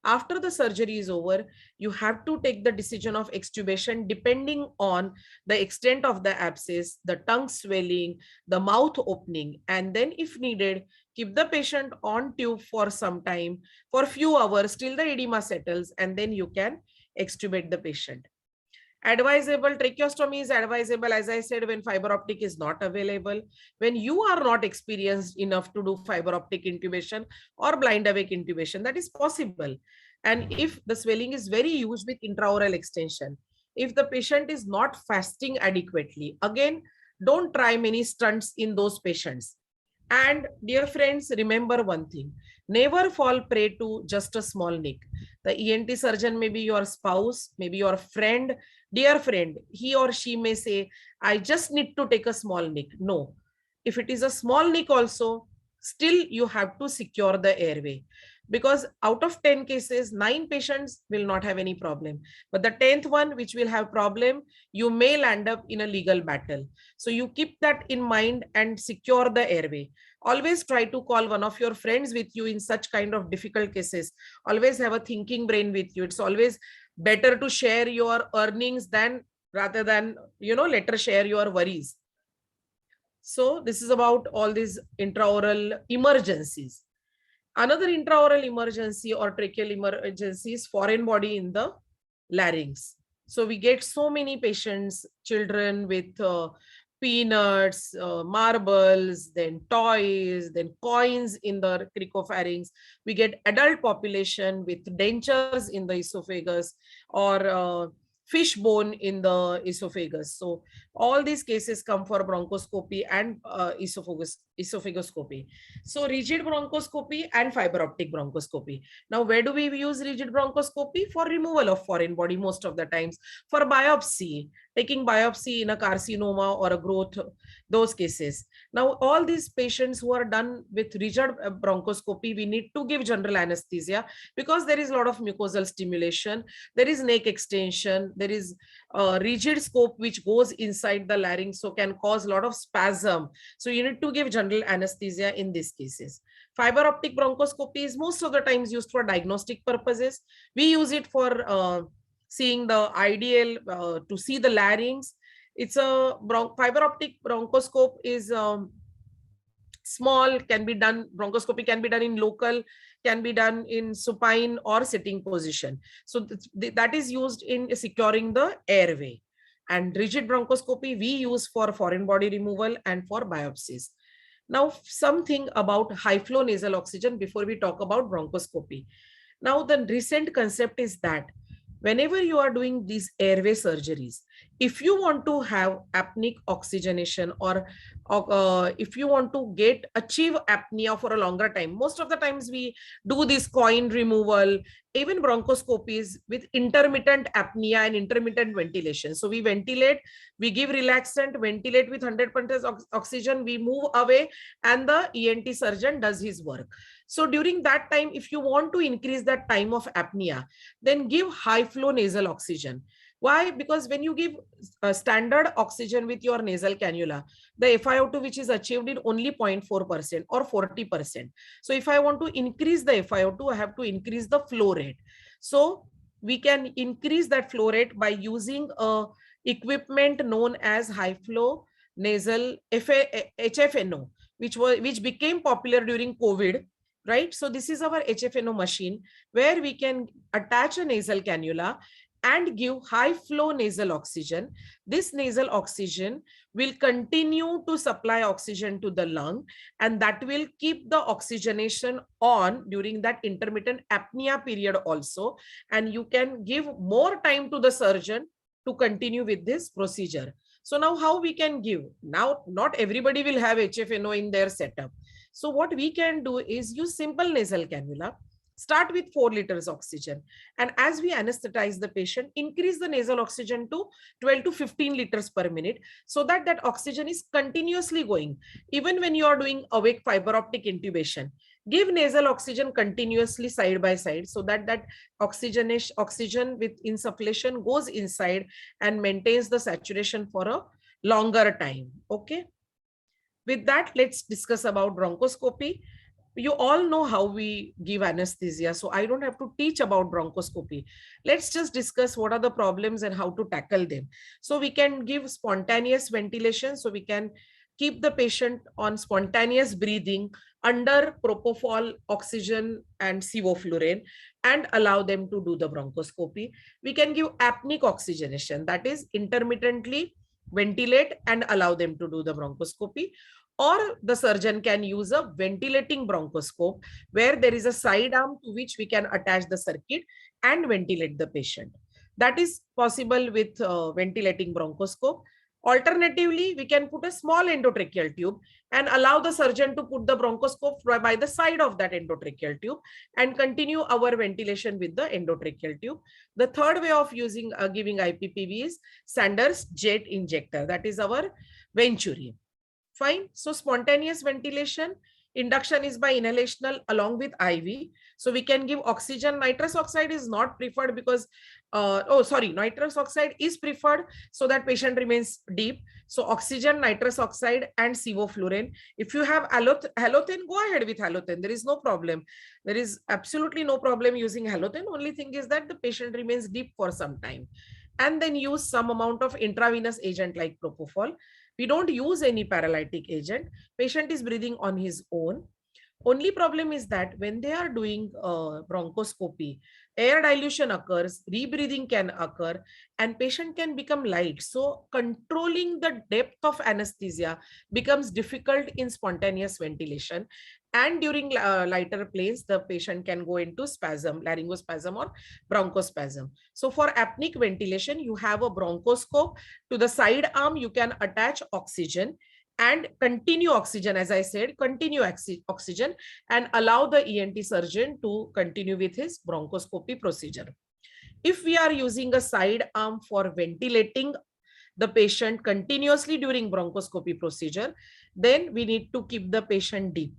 after the surgery is over, you have to take the decision of extubation depending on the extent of the abscess, the tongue swelling, the mouth opening, and then if needed, keep the patient on tube for some time, for a few hours till the edema settles, and then you can extubate the patient. Advisable tracheostomy is advisable, as I said, when fiber optic is not available, when you are not experienced enough to do fiber optic intubation or blind awake intubation, that is possible. And if the swelling is very huge with intraoral extension, if the patient is not fasting adequately, again, don't try many stunts in those patients. And dear friends, remember one thing, never fall prey to just a small nick. The ENT surgeon may be your spouse, maybe your friend, dear friend. He or she may say, I just need to take a small nick. No, if it is a small nick also, still you have to secure the airway. Because out of 10 cases, 9 patients will not have any problem. But the 10th one, which will have problem, you may land up in a legal battle. So you keep that in mind and secure the airway. Always try to call one of your friends with you in such kind of difficult cases. Always have a thinking brain with you. It's always better to share your earnings than rather than, later share your worries. So this is about all these intraoral emergencies. Another intraoral emergency or tracheal emergency is foreign body in the larynx. So we get so many patients, children with peanuts, marbles, then toys, then coins in the cricopharynx. We get adult population with dentures in the esophagus or fish bone in the esophagus. So all these cases come for bronchoscopy and esophagoscopy. So rigid bronchoscopy and fiber optic bronchoscopy. Now, where do we use rigid bronchoscopy? For removal of foreign body most of the times, for biopsy, taking biopsy in a carcinoma or a growth, those cases. Now, all these patients who are done with rigid bronchoscopy, we need to give general anesthesia because there is a lot of mucosal stimulation, there is neck extension, there is a rigid scope which goes inside the larynx, so can cause a lot of spasm. So you need to give general anesthesia in these cases. Fiber optic bronchoscopy is most of the times used for diagnostic purposes. We use it for seeing the ideal, to see the larynx. It's a fiber optic bronchoscope is small, can be done, bronchoscopy can be done in local, can be done in supine or sitting position. So that is used in securing the airway. And rigid bronchoscopy we use for foreign body removal and for biopsies. Now, something about high flow nasal oxygen before we talk about bronchoscopy. Now, the recent concept is that whenever you are doing these airway surgeries, if you want to have apneic oxygenation or if you want to achieve apnea for a longer time, most of the times we do this coin removal, even bronchoscopies with intermittent apnea and intermittent ventilation. So we ventilate, we give relaxant, ventilate with 100% oxygen, we move away, and the ENT surgeon does his work. So during that time, if you want to increase that time of apnea, then give high flow nasal oxygen. Why? Because when you give standard oxygen with your nasal cannula, the FiO2 which is achieved in only 0.4% or 40%. So if I want to increase the FiO2, I have to increase the flow rate. So we can increase that flow rate by using a equipment known as high flow nasal HFNO, which became popular during COVID. Right. So this is our HFNO machine where we can attach a nasal cannula and give high flow nasal oxygen. This nasal oxygen will continue to supply oxygen to the lung, and that will keep the oxygenation on during that intermittent apnea period also. And you can give more time to the surgeon to continue with this procedure. So now how we can give? Now, not everybody will have HFNO in their setup. So what we can do is use simple nasal cannula. Start with 4 liters oxygen. And as we anesthetize the patient, increase the nasal oxygen to 12 to 15 liters per minute, so that that oxygen is continuously going. Even when you are doing awake fiber optic intubation, give nasal oxygen continuously side by side, so that that oxygen with insufflation goes inside and maintains the saturation for a longer time. Okay. With that, let's discuss about bronchoscopy. You all know how we give anesthesia, so I don't have to teach about bronchoscopy. Let's just discuss what are the problems and how to tackle them. So we can give spontaneous ventilation. So we can keep the patient on spontaneous breathing under propofol, oxygen, and sevoflurane, and allow them to do the bronchoscopy. We can give apneic oxygenation, that is intermittently ventilate and allow them to do the bronchoscopy. Or the surgeon can use a ventilating bronchoscope, where there is a side arm to which we can attach the circuit and ventilate the patient. That is possible with ventilating bronchoscope. Alternatively, we can put a small endotracheal tube and allow the surgeon to put the bronchoscope by the side of that endotracheal tube and continue our ventilation with the endotracheal tube. The third way of using giving IPPV is Sanders jet injector. That is our Venturi. Fine. So spontaneous ventilation, induction is by inhalational along with IV. So we can give oxygen. Nitrous oxide is not preferred because, nitrous oxide is preferred so that patient remains deep. So oxygen, nitrous oxide, and sevoflurane. If you have halothane, go ahead with halothane. There is no problem. There is absolutely no problem using halothane. Only thing is that the patient remains deep for some time. And then use some amount of intravenous agent like propofol. We don't use any paralytic agent. Patient is breathing on his own. Only problem is that when they are doing bronchoscopy, air dilution occurs, rebreathing can occur, and patient can become light. So controlling the depth of anesthesia becomes difficult in spontaneous ventilation. And during lighter planes, the patient can go into spasm, laryngospasm or bronchospasm. So for apneic ventilation, you have a bronchoscope. To the side arm, you can attach oxygen and continue oxygen. As I said, continue oxygen and allow the ENT surgeon to continue with his bronchoscopy procedure. If we are using a side arm for ventilating the patient continuously during bronchoscopy procedure, then we need to keep the patient deep.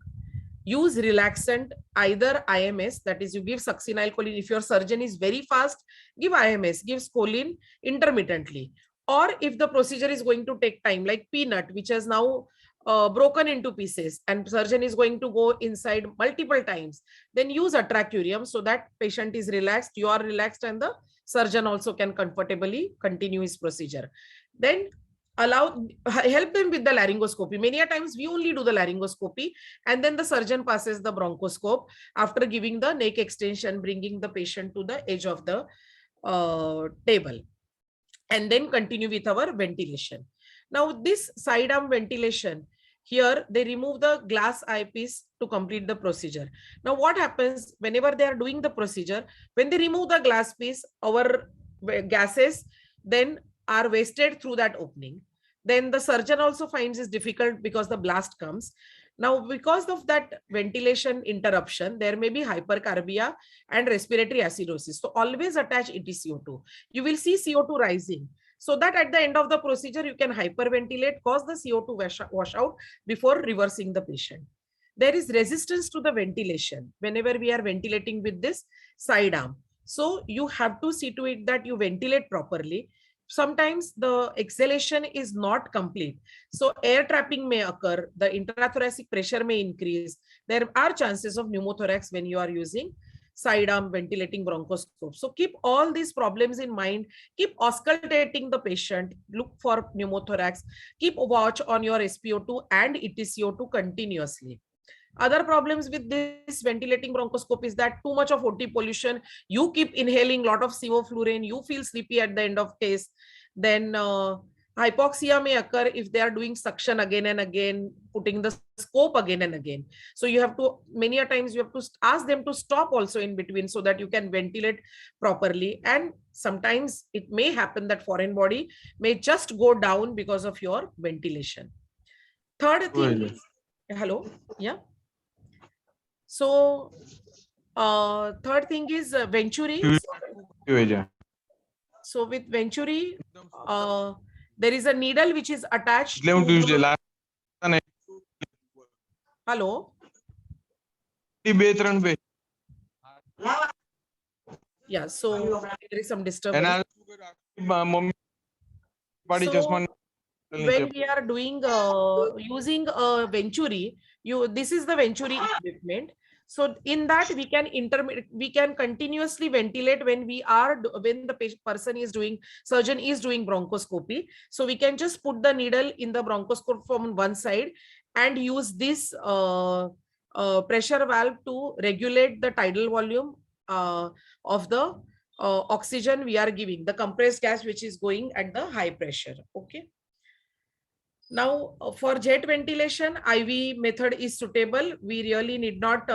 Use relaxant, either IMS, that is you give succinylcholine. If your surgeon is very fast, give IMS, give scoline intermittently. Or if the procedure is going to take time, like peanut, which has now broken into pieces and surgeon is going to go inside multiple times, then use atracurium so that patient is relaxed, you are relaxed, and the surgeon also can comfortably continue his procedure. Then help them with the laryngoscopy. Many a times we only do the laryngoscopy and then the surgeon passes the bronchoscope after giving the neck extension, bringing the patient to the edge of the table, and then continue with our ventilation. Now this side arm ventilation, here they remove the glass eyepiece to complete the procedure. Now what happens whenever they are doing the procedure, when they remove the glass piece, our gases then are wasted through that opening. Then the surgeon also finds it difficult because the blast comes. Now, because of that ventilation interruption, there may be hypercarbia and respiratory acidosis. So always attach EtCO2. You will see CO2 rising, so that at the end of the procedure, you can hyperventilate, cause the CO2 washout before reversing the patient. There is resistance to the ventilation whenever we are ventilating with this side arm. So you have to see to it that you ventilate properly. Sometimes the exhalation is not complete. So air trapping may occur, the intrathoracic pressure may increase. There are chances of pneumothorax when you are using side arm ventilating bronchoscope. So keep all these problems in mind, keep auscultating the patient, look for pneumothorax, keep a watch on your SpO2 and EtCO2 continuously. Other problems with this ventilating bronchoscope is that too much of OT pollution, you keep inhaling a lot of sevoflurane, you feel sleepy at the end of case. Then hypoxia may occur if they are doing suction again and again, putting the scope again and again. So you have to, many a times you have to ask them to stop also in between so that you can ventilate properly. And sometimes it may happen that foreign body may just go down because of your ventilation. Third thing is, hello, yeah. So third thing is Venturi. So with Venturi, there is a needle which is attached to the, hello. Yeah, so there is some disturbance. So when we are doing using a Venturi, this is the Venturi equipment. So in that we can continuously ventilate when when the person is doing, surgeon is doing bronchoscopy. So we can just put the needle in the bronchoscope from one side and use this pressure valve to regulate the tidal volume of the oxygen we are giving, the compressed gas which is going at the high pressure. Okay. Now, for jet ventilation, IV method is suitable. We really need not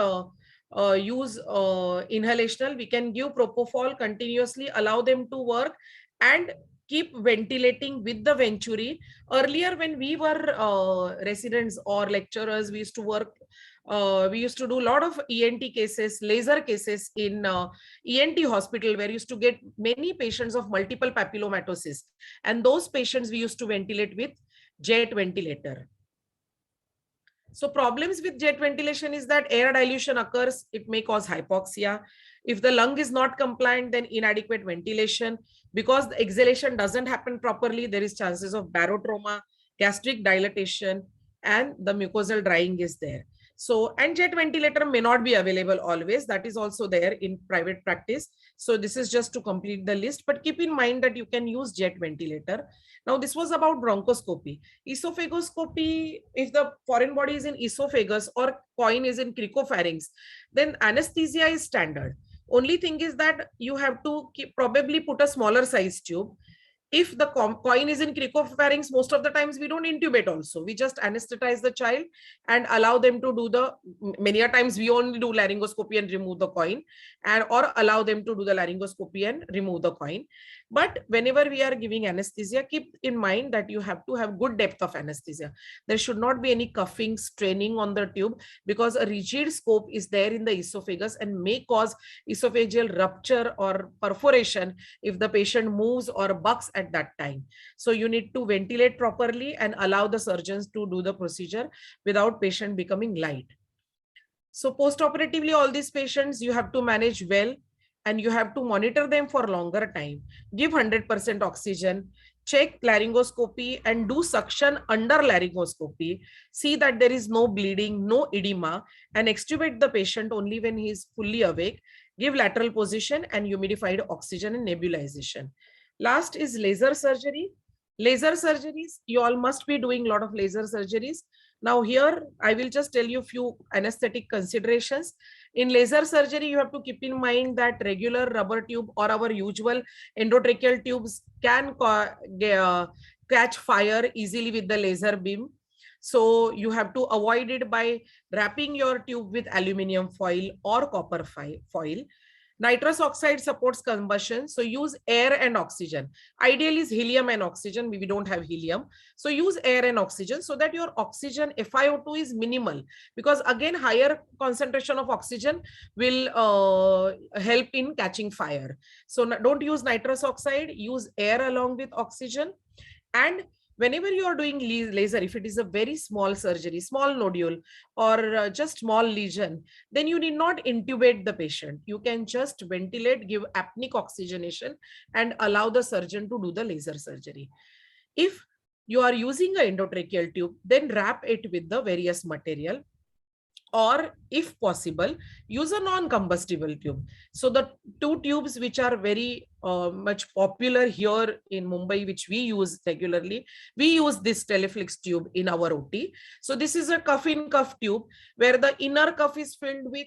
use inhalational. We can give propofol continuously, allow them to work and keep ventilating with the Venturi. Earlier, when we were residents or lecturers, we used to work, we used to do a lot of ENT cases, laser cases in ENT hospital, where we used to get many patients of multiple papillomatosis. And those patients we used to ventilate with jet ventilator. So problems with jet ventilation is that air dilution occurs. It may cause hypoxia. If the lung is not compliant, then inadequate ventilation. Because the exhalation doesn't happen properly, there is chances of barotrauma, gastric dilatation, and the mucosal drying is there. So, and jet ventilator may not be available always. That is also there in private practice. So this is just to complete the list, but keep in mind that you can use jet ventilator. Now, this was about bronchoscopy. Esophagoscopy, if the foreign body is in esophagus or coin is in cricopharynx, then anesthesia is standard. Only thing is that you have to probably put a smaller size tube. If the coin is in cricopharynx, most of the times we don't intubate also. We just anesthetize the child and allow them to do the, many a times we only do laryngoscopy and remove the coin, and or allow them to do the laryngoscopy and remove the coin. But whenever we are giving anesthesia, keep in mind that you have to have good depth of anesthesia. There should not be any cuffing, straining on the tube, because a rigid scope is there in the esophagus and may cause esophageal rupture or perforation if the patient moves or bucks at that time. So you need to ventilate properly and allow the surgeons to do the procedure without patient becoming light. So post-operatively, all these patients you have to manage well, and you have to monitor them for longer time. Give 100% oxygen, check laryngoscopy and do suction under laryngoscopy. See that there is no bleeding, no edema, and extubate the patient only when he is fully awake. Give lateral position and humidified oxygen and nebulization. Last is laser surgery. Laser surgeries, you all must be doing a lot of laser surgeries. Now here, I will just tell you a few anesthetic considerations. In laser surgery, you have to keep in mind that regular rubber tube or our usual endotracheal tubes can catch fire easily with the laser beam. So you have to avoid it by wrapping your tube with aluminum foil or copper foil. Nitrous oxide supports combustion, so use air and oxygen. Ideally is helium and oxygen. We don't have helium, so use air and oxygen so that your oxygen FiO2 is minimal, because again higher concentration of oxygen will help in catching fire. So don't use nitrous oxide, use air along with oxygen. And whenever you are doing laser, if it is a very small surgery, small nodule or just small lesion, then you need not intubate the patient. You can just ventilate, give apneic oxygenation and allow the surgeon to do the laser surgery. If you are using an endotracheal tube, then wrap it with the various material. or if possible, use a non-combustible tube. So the two tubes which are very much popular here in Mumbai, which we use regularly, we use this Teleflix tube in our OT. So this is a cuff in cuff tube where the inner cuff is filled with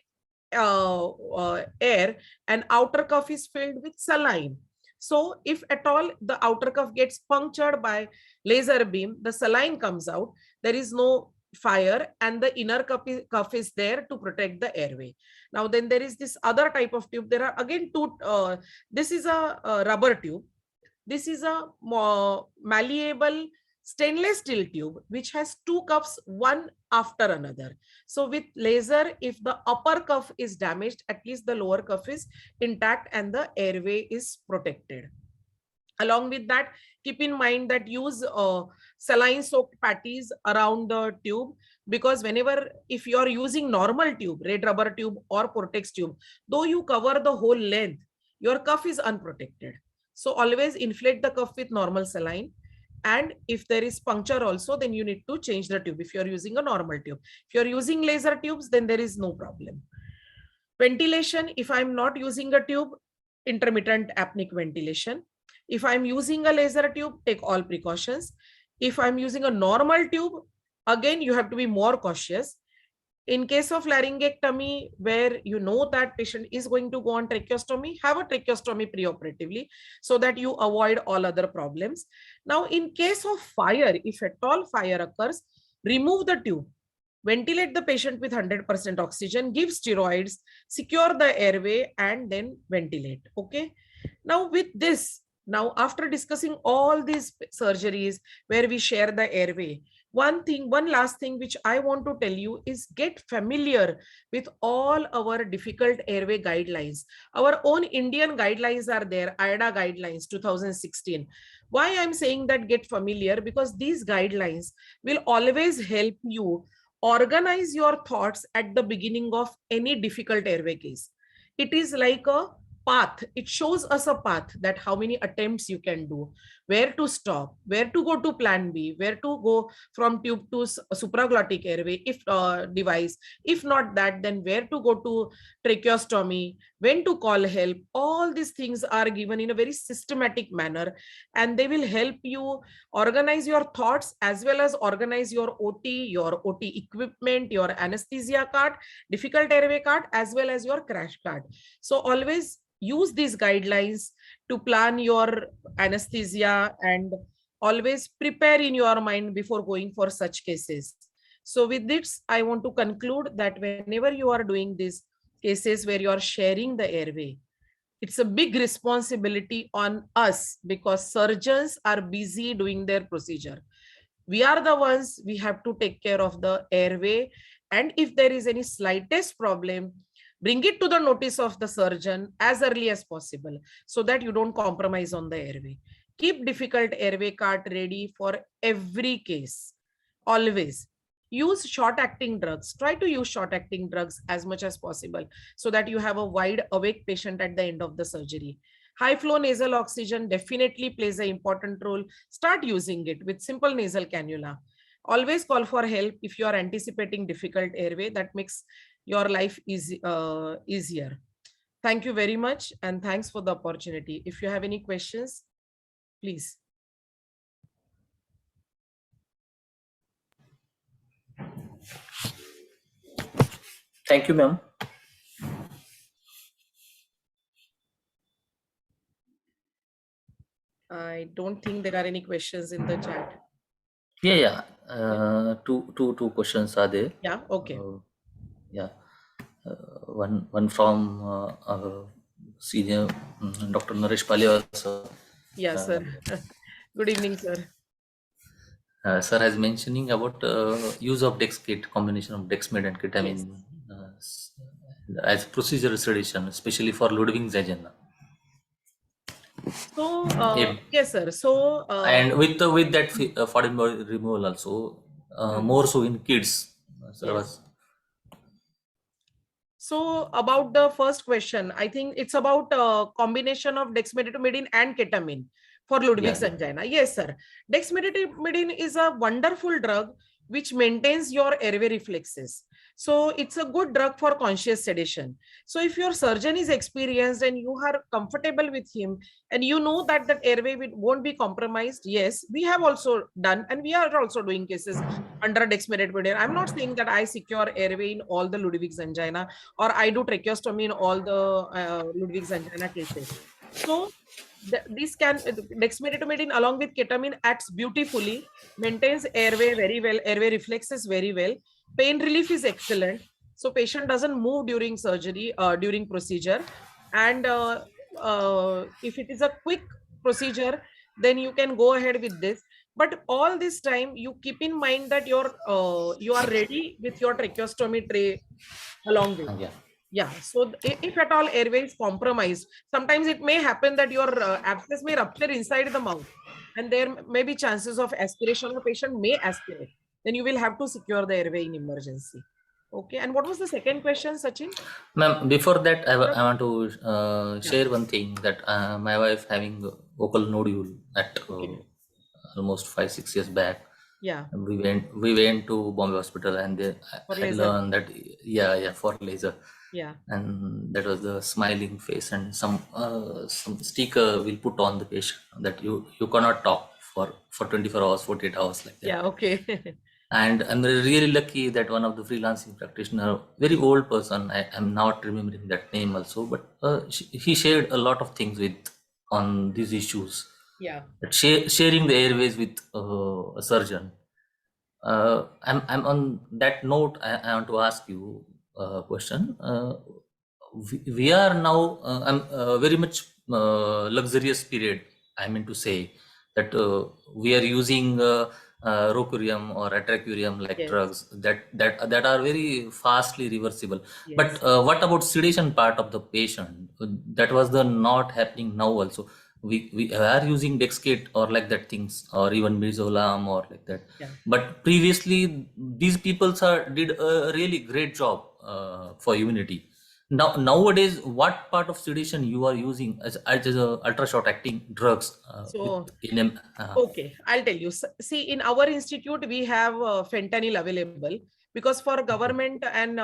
air and outer cuff is filled with saline. So if at all the outer cuff gets punctured by laser beam, the saline comes out, there is no fire, and the inner cuff is there to protect the airway. Now then there is this other type of tube. There are again two, this is a rubber tube. This is a malleable stainless steel tube which has two cuffs, one after another. So with laser, if the upper cuff is damaged, at least the lower cuff is intact and the airway is protected. Along with that, keep in mind that use saline soaked patties around the tube, because whenever, if you are using normal tube, red rubber tube or Portex tube, though you cover the whole length, your cuff is unprotected. So always inflate the cuff with normal saline. And if there is puncture also, then you need to change the tube if you're using a normal tube. If you're using laser tubes, then there is no problem. Ventilation, if I'm not using a tube, intermittent apneic ventilation. If I'm using a laser tube, take all precautions. If I'm using a normal tube, again, you have to be more cautious. In case of laryngectomy, where you know that patient is going to go on tracheostomy, have a tracheostomy preoperatively so that you avoid all other problems. Now, in case of fire, if at all fire occurs, remove the tube, ventilate the patient with 100% oxygen, give steroids, secure the airway, and then ventilate. Okay. Now, with this, now after discussing all these surgeries where we share the airway, one last thing which I want to tell you is get familiar with all our difficult airway guidelines. Our own Indian guidelines are there, IDA guidelines 2016. Why I'm saying that get familiar? Because these guidelines will always help you organize your thoughts at the beginning of any difficult airway case. It is like a path. It shows us a path that how many attempts you can do, where to stop, where to go to plan B, where to go from tube to supraglottic airway if device. If not that, then where to go to tracheostomy, when to call help. All these things are given in a very systematic manner, and they will help you organize your thoughts as well as organize your OT equipment, your anesthesia card, difficult airway card, as well as your crash card. So always use these guidelines to plan your anesthesia and always prepare in your mind before going for such cases. So with this, I want to conclude that whenever you are doing these cases where you are sharing the airway, it's a big responsibility on us because surgeons are busy doing their procedure. We are the ones, we have to take care of the airway. And if there is any slightest problem, bring it to the notice of the surgeon as early as possible so that you don't compromise on the airway. Keep difficult airway cart ready for every case. Always use short-acting drugs. Try to use short-acting drugs as much as possible so that you have a wide awake patient at the end of the surgery. High flow nasal oxygen definitely plays an important role. Start using it with simple nasal cannula. Always call for help if you are anticipating difficult airway. That makes your life easier. Thank you very much, and thanks for the opportunity. If you have any questions, please. Thank you, ma'am. I don't think there are any questions in the chat. Yeah. Two questions are there. Yeah, okay. Yeah. One from senior Dr. Naresh Palia, sir. Yeah, sir. Good evening, sir. Sir has mentioning about use of Dex kit, combination of Dexmed and ketamine as procedure sedation, especially for Ludwig-Zagen. So, yes, sir. So, and with that foreign body removal also, more so in kids. Yes. So about the first question, I think it's about combination of dexmedetomidine and ketamine for Ludwig's angina. Yes, sir. Dexmedetomidine is a wonderful drug which maintains your airway reflexes. So it's a good drug for conscious sedation. So if your surgeon is experienced and you are comfortable with him and you know that that airway won't be compromised, yes, we have also done and we are also doing cases under dexmedetomidine. I'm not saying that I secure airway in all the Ludwig's angina or I do tracheostomy in all the Ludwig's angina cases. So this can dexmedetomidine along with ketamine acts beautifully, maintains airway very well, airway reflexes very well. Pain relief is excellent. So patient doesn't move during surgery, during procedure. And if it is a quick procedure, then you can go ahead with this. But all this time, you keep in mind that you are ready with your tracheostomy tray along with. Yeah. Yeah. So if at all airway is compromised, sometimes it may happen that your abscess may rupture inside the mouth, and there may be chances of aspiration. The patient may aspirate. Then you will have to secure the airway in emergency. Okay. And what was the second question, Sachin? Ma'am, before that, I want to Yeah. share one thing that my wife having vocal nodule at Okay. almost 5-6 years back. Yeah. We went to Bombay Hospital, and they, For I laser. learned that yeah, for laser. Yeah. And that was the smiling face, and some sticker will put on the patient that you cannot talk for 24 hours, 48 hours, like that. Yeah. Okay. And I'm really lucky that one of the freelancing practitioner, very old person, I am not remembering that name also, but he shared a lot of things with on these issues. Yeah. That sharing the airways with a surgeon. I'm on that note. I want to ask you a question. We are now I'm very much luxurious period. I mean to say that we are using rocurium or atracurium like Yes. drugs that are very fastly reversible. Yes. But what about sedation part of the patient? That was the not happening now also. We are using Dexkit or like that things, or even midazolam or like that. Yeah. But previously these people did a really great job for immunity. Nowadays, what part of sedation you are using as a ultra short acting drugs with So in okay, I'll tell you. See, in our institute, we have fentanyl available because for government and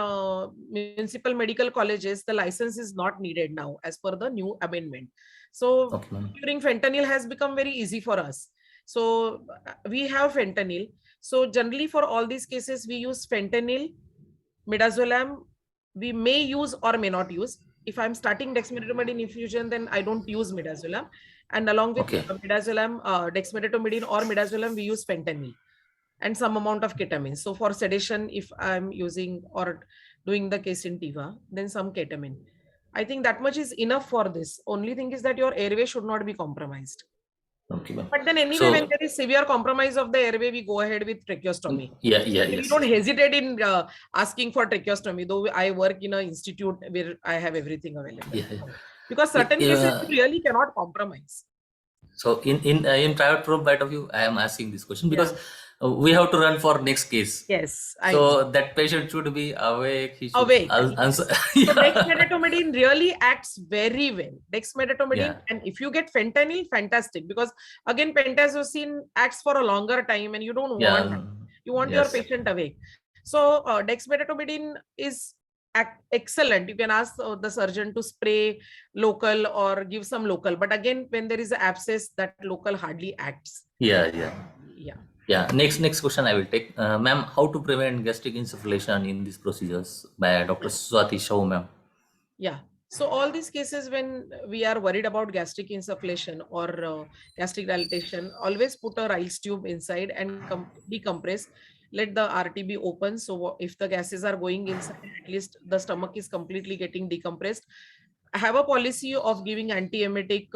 municipal medical colleges, the license is not needed now as per the new amendment. So okay, ma'am. procuring fentanyl has become very easy for us. So we have fentanyl. So generally for all these cases, we use fentanyl, midazolam. We may use or may not use. If I'm starting dexmedetomidine infusion, then I don't use midazolam. And along with Okay. midazolam, dexmedetomidine or midazolam, we use fentanyl and some amount of ketamine. So for sedation, if I'm using or doing the case in TIVA, then some ketamine. I think that much is enough for this. Only thing is that your airway should not be compromised. Okay, ma'am. But then anyway, when So there is severe compromise of the airway, we go ahead with tracheostomy. yeah, We yes. don't hesitate in asking for tracheostomy, though I work in an institute where I have everything available. Yeah, Because yeah. certain cases you really cannot compromise. So in private probe point of view, I am asking this question because Yeah. we have to run for next case. Yes, I know. So that patient should be awake. He should Awake. answer. So Yeah. dexmedetomidine really acts very well. Dexmedetomidine, Yeah. and if you get fentanyl, fantastic. Because again, pentazocine acts for a longer time, and you don't Yeah. want that. You want your Yes. patient awake. So dexmedetomidine is excellent. You can ask the surgeon to spray local or give some local. But again, when there is an abscess, that local hardly acts. Yeah. Yeah. Yeah. Yeah. Next question I will take, ma'am. How to prevent gastric insufflation in these procedures by Dr. Swati Shaw, ma'am. Yeah. So all these cases when we are worried about gastric insufflation or gastric dilatation, always put a rice tube inside and decompress. Let the RTB open. So if the gases are going inside, at least the stomach is completely getting decompressed. I have a policy of giving antiemetic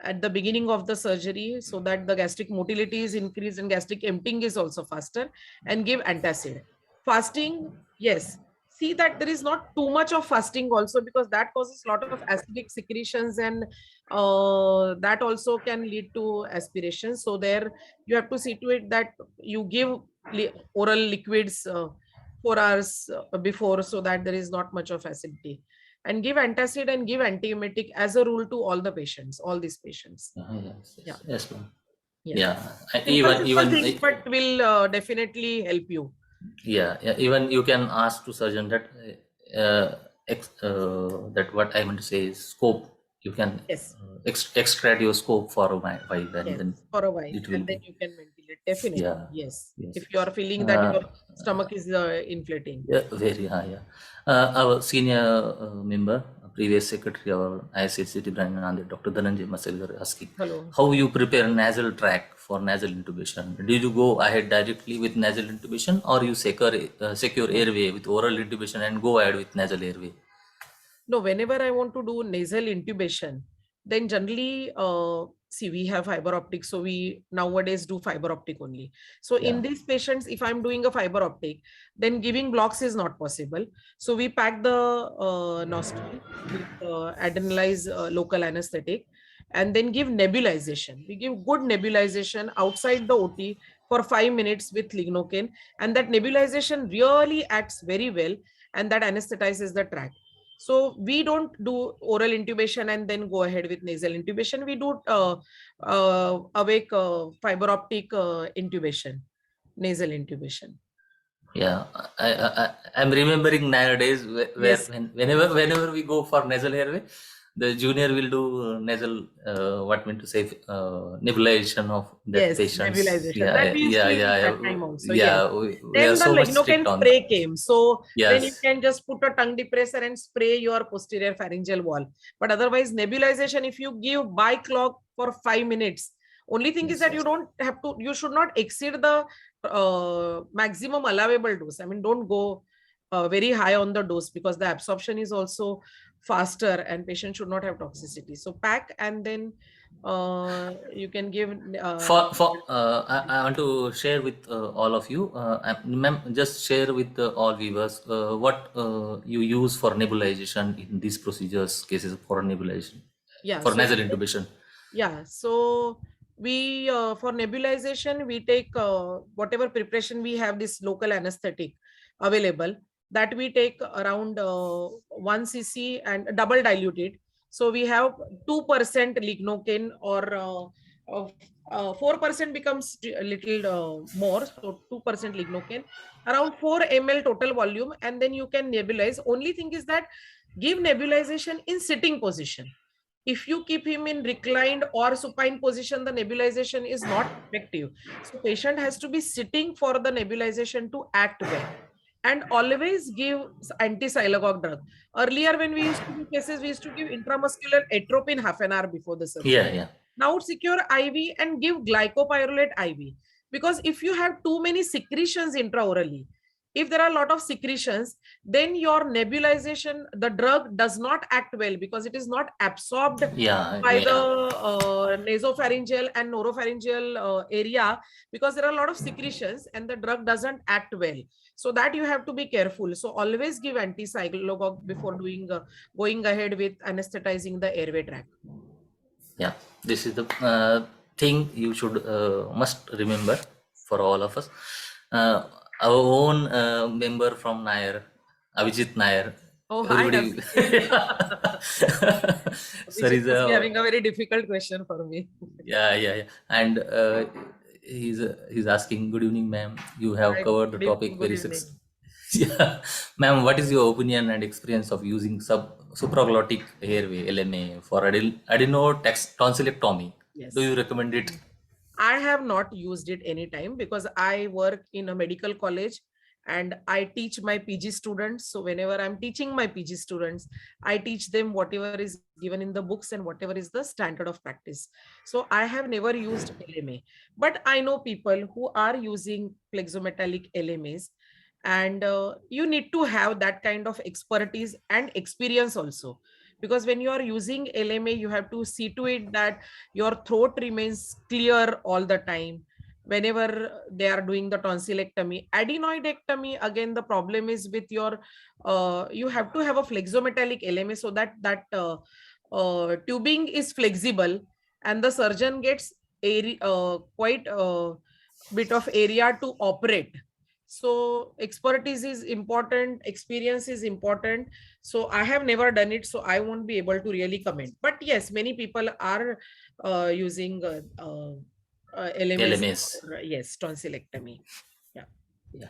at the beginning of the surgery so that the gastric motility is increased and gastric emptying is also faster, and give antacid. Fasting, yes, see that there is not too much of fasting also, because that causes a lot of acidic secretions, and that also can lead to aspiration. So there you have to see to it that you give oral liquids 4 hours before, so that there is not much of acidity, and give antacid and give antiemetic as a rule to all the patients, all these patients. Yes, Yeah. yes, ma'am. Yes. Yeah, Simple things, but will definitely help you. yeah, even you can ask to surgeon that that what I meant to say is scope. You can Yes. extract your scope for a while, and Yes, then for a while, it will and then be. you can ventilate. Definitely, Yeah, yes. yes. If you are feeling that Uh, your stomach is inflating. Yeah, very high. Yeah. Our senior member, previous secretary, our ISCT Brand Nanded, Dr. Dhananjay Masal, were asking Hello. how you prepare nasal track for nasal intubation. Did you go ahead directly with nasal intubation, or you secure airway with oral intubation and go ahead with nasal airway? No, whenever I want to do nasal intubation, then generally, see, we have fiber optic. So we nowadays do fiber optic only. So Yeah. in these patients, if I'm doing a fiber optic, then giving blocks is not possible. So we pack the nostril with adrenalized local anesthetic and then give nebulization. We give good nebulization outside the OT for 5 minutes with lignocaine. And that nebulization really acts very well, and that anesthetizes the tract. So we don't do oral intubation and then go ahead with nasal intubation. We do awake fiber optic intubation, nasal intubation. Yeah, I'm remembering nowadays Yes, whenever we go for nasal airway, the junior will do nasal what meant to say nebulization of that yes, patients. nebulization. Yeah, That we used yeah, to yeah, use yeah, that time also. Yes. yeah. We are Then the so much strict lignocaine on. spray came. So then you Yes, can just put a tongue depressor and spray your posterior pharyngeal wall. But otherwise, nebulization, if you give by clock for 5 minutes, only thing is yes, that you yes. don't have to, you should not exceed the maximum allowable dose. I mean, don't go very high on the dose because the absorption is also faster and patient should not have toxicity. So pack and then you can give I want to share with all of you. Ma'am, just share with all viewers what you use for nebulization in these procedures cases for nebulization yeah. for So nasal intubation. yeah, so we for nebulization we take whatever preparation we have this local anesthetic available, that we take around 1 cc and double diluted. So we have 2% lignocaine or 4% becomes a little more. So 2% lignocaine, around 4 ml total volume, and then you can nebulize. Only thing is that give nebulization in sitting position. If you keep him in reclined or supine position, the nebulization is not effective. So patient has to be sitting for the nebulization to act well. And always give anti-silagogue drug. Earlier, when we used to do cases, we used to give intramuscular atropine half an hour before the surgery. Yeah, yeah, Now secure IV and give glycopyrrolate IV. Because if you have too many secretions intraorally, if there are a lot of secretions, then your nebulization, the drug does not act well because it is not absorbed yeah, by the yeah, nasopharyngeal and noropharyngeal area, because there are a lot of secretions and the drug doesn't act well. So that you have to be careful. So always give anti-silagogue before doing going ahead with anesthetizing the airway tract. yeah. This is the thing you should must remember for all of us. Uh, our own member from Nair, Avijit Nair, Oh, I have everybody. seen it. Sorry, Abhijit must be having a very difficult question for me. yeah, yeah, yeah. And he's asking, "Good evening, ma'am. You have Hi, covered the good evening. topic Good very evening. yeah, ma'am. What is your opinion and experience of using supraglottic airway (LMA) for tonsillectomy? Do Yes. you recommend it? I have not used it anytime because I work in a medical college and I teach my PG students. So whenever I'm teaching my PG students, I teach them whatever is given in the books and whatever is the standard of practice. So I have never used LMA, but I know people who are using plexometallic LMAs, and you need to have that kind of expertise and experience also, because when you are using LMA, you have to see to it that your throat remains clear all the time whenever they are doing the tonsillectomy. Adenoidectomy, again, the problem is with your you have to have a flexometallic LMA so that tubing is flexible and the surgeon gets quite a bit of area to operate. So expertise is important, experience is important. So I have never done it, so I won't be able to really comment. But yes, many people are using LMS, LMS. or, yes, tonsillectomy. Yeah. Yeah.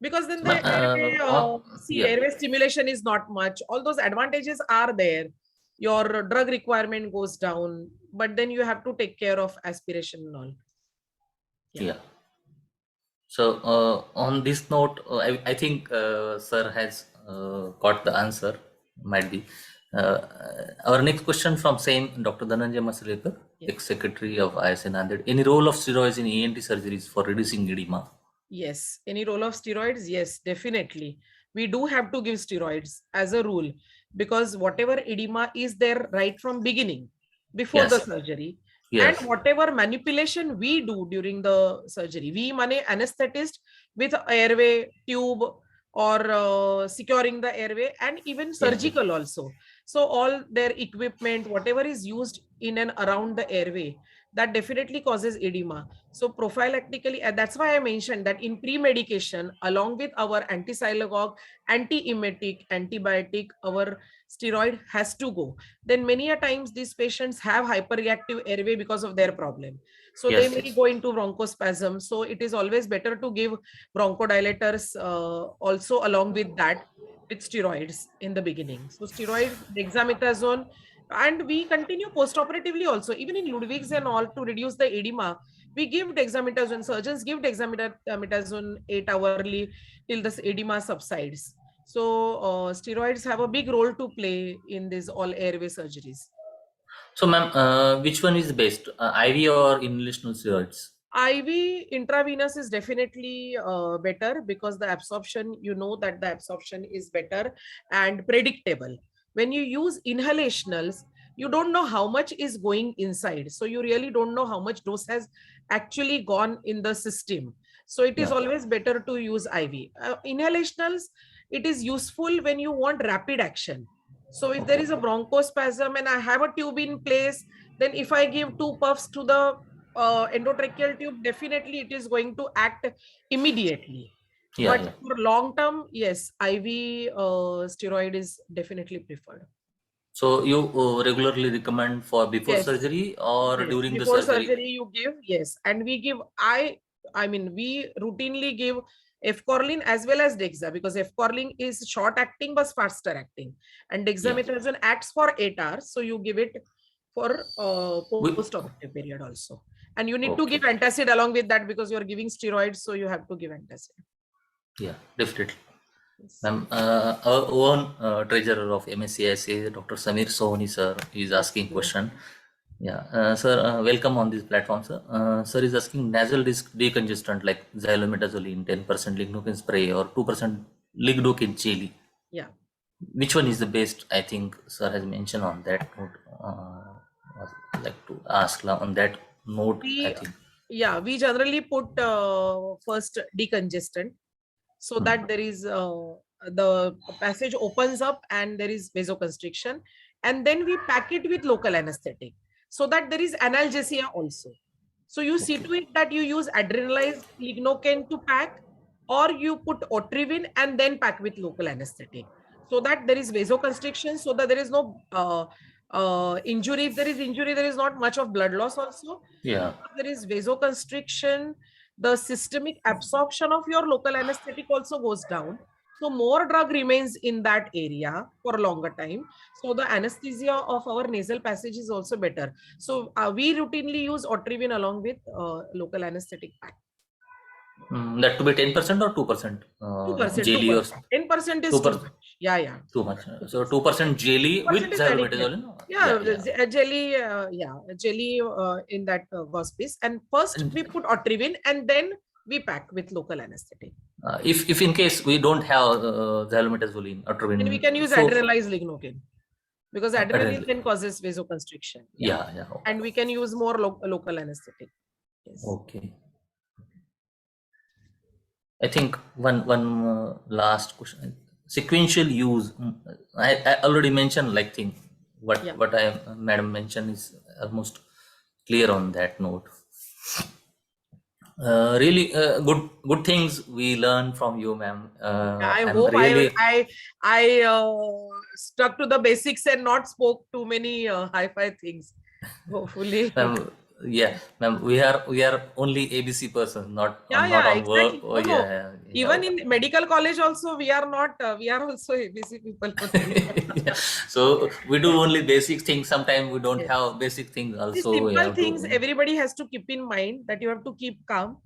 Because then So, the airway, yeah. airway stimulation is not much. All those advantages are there. Your drug requirement goes down, but then you have to take care of aspiration and all. Yeah. Yeah. So, on this note, I think Sir has got the answer. Might be. Our next question from same Dr. Dhananjay Masalekar, Yes. ex-secretary of ISN Nanded. Any role of steroids in ENT surgeries for reducing edema? Yes. Any role of steroids? Yes, definitely. We do have to give steroids as a rule, because whatever edema is there right from beginning, before the Yes. surgery, and Yes. whatever manipulation we do during the surgery, we money anesthetist with airway tube, or securing the airway, and even Yeah. surgical also. So all their equipment, whatever is used in and around the airway, that definitely causes edema. So prophylactically, and that's why I mentioned that in pre-medication, along with our anti-sialagogue, anti-emetic, antibiotic, our steroid has to go. Then many a times these patients have hyperreactive airway because of their problem. So they Yes. may Yes. go into bronchospasm. So it is always better to give bronchodilators also along with that, with steroids in the beginning. So steroid, dexamethasone, and we continue post-operatively also, even in Ludwig's and all, to reduce the edema. We give dexamethasone, surgeons give dexamethasone 8 hourly till this edema subsides. So steroids have a big role to play in these all airway surgeries. So, ma'am, which one is best, IV or inhalational steroids? IV intravenous is definitely better, because the absorption, you know that the absorption is better and predictable. When you use inhalationals, you don't know how much is going inside. So you really don't know how much dose has actually gone in the system. So it is Yeah. always better to use IV. Inhalationals, it is useful when you want rapid action. So if there Okay. is a bronchospasm and I have a tube in place, then if I give two puffs to the endotracheal tube, definitely it is going to act immediately. Yeah. But Yeah. for long term, yes, IV steroid is definitely preferred. So you regularly recommend for before Yes, surgery or yes. during the Before surgery? surgery, you give, yes, and we give. I mean, we routinely give efcorlin as well as dexa, because efcorlin is short acting but faster acting, and Yeah. dexamethasone acts for 8 hours. So you give it for We, post-operative period also, and you need to give okay. antacid along with that, because you are giving steroids, so you have to give antacid. Yeah, definitely. Yes. Ma'am, our own treasurer of MSCISA, Dr. Samir Sohani sir, is asking Okay. question. Yeah, sir, welcome on this platform, sir. Sir is asking nasal disc decongestant like xylometazoline, 10% lignocaine spray or 2% lignocaine jelly. Yeah. Which one is the best? I think sir has mentioned on that note. I'd like to ask on that note. I We think. we generally put first decongestant, so Hmm. that there is the passage opens up and there is vasoconstriction, and then we pack it with local anesthetic, so that there is analgesia also. So you see Okay. to it that you use adrenalized lignocaine to pack, or you put otrivin and then pack with local anesthetic, so that there is vasoconstriction, so that there is no injury. If there is injury, there is not much of blood loss also. Yeah. There is vasoconstriction, the systemic absorption of your local anesthetic also goes down. So more drug remains in that area for a longer time. So the anesthesia of our nasal passage is also better. So we routinely use otrivin along with local anesthetic pack. That to be 10% or 2%? 2%, Jelly or 2%. 10% is too 2%? much. Yeah, yeah. Too much. So 2%. 2% jelly with 2% is adequate. xylometazoline? Yeah, Yeah, yeah. jelly, jelly in that piece. And first we And put otrivin and then we pack with local anesthetic. if in case we don't have xylometazoline, And we atropine, can use so adrenalized lignocaine, because adrenaline then adrenaline. causes vasoconstriction. Yeah. Yeah, yeah. And we can use more local anesthetic. Yes. Okay. I think one last question. Sequential use. I already mentioned like thing. Yeah. What I madam mentioned is almost clear on that note. Really good things we learn from you, ma'am. I I'm hope really I stuck to the basics and not spoke too many hi-fi things. Hopefully. Yeah, ma'am, we are only ABC person, not Yeah, on work. exactly. Oh No, no. yeah, Even yeah. in medical college also, we are not, we are also ABC people only. Yeah. So we do only basic things. Sometimes we don't Yes. have basic things. The Also, we simple have things to. everybody has to keep in mind, that you have to keep calm.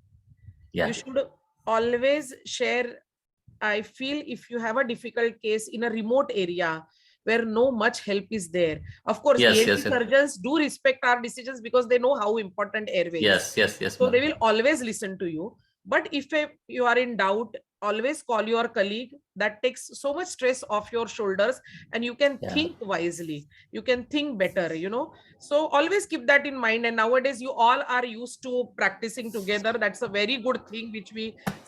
You Yeah. should always share. I feel if you have a difficult case in a remote area where no much help is there, of course, Yes, ENT yes, yes, surgeons do respect our decisions because they know how important airway is. yes, yes, yes, So ma'am. they will always listen to you. But if you are in doubt, always call your colleague. That takes so much stress off your shoulders, and you can Yeah. think wisely. You can think better. So always keep that in mind. And nowadays, you all are used to practicing together. That's a very good thing which we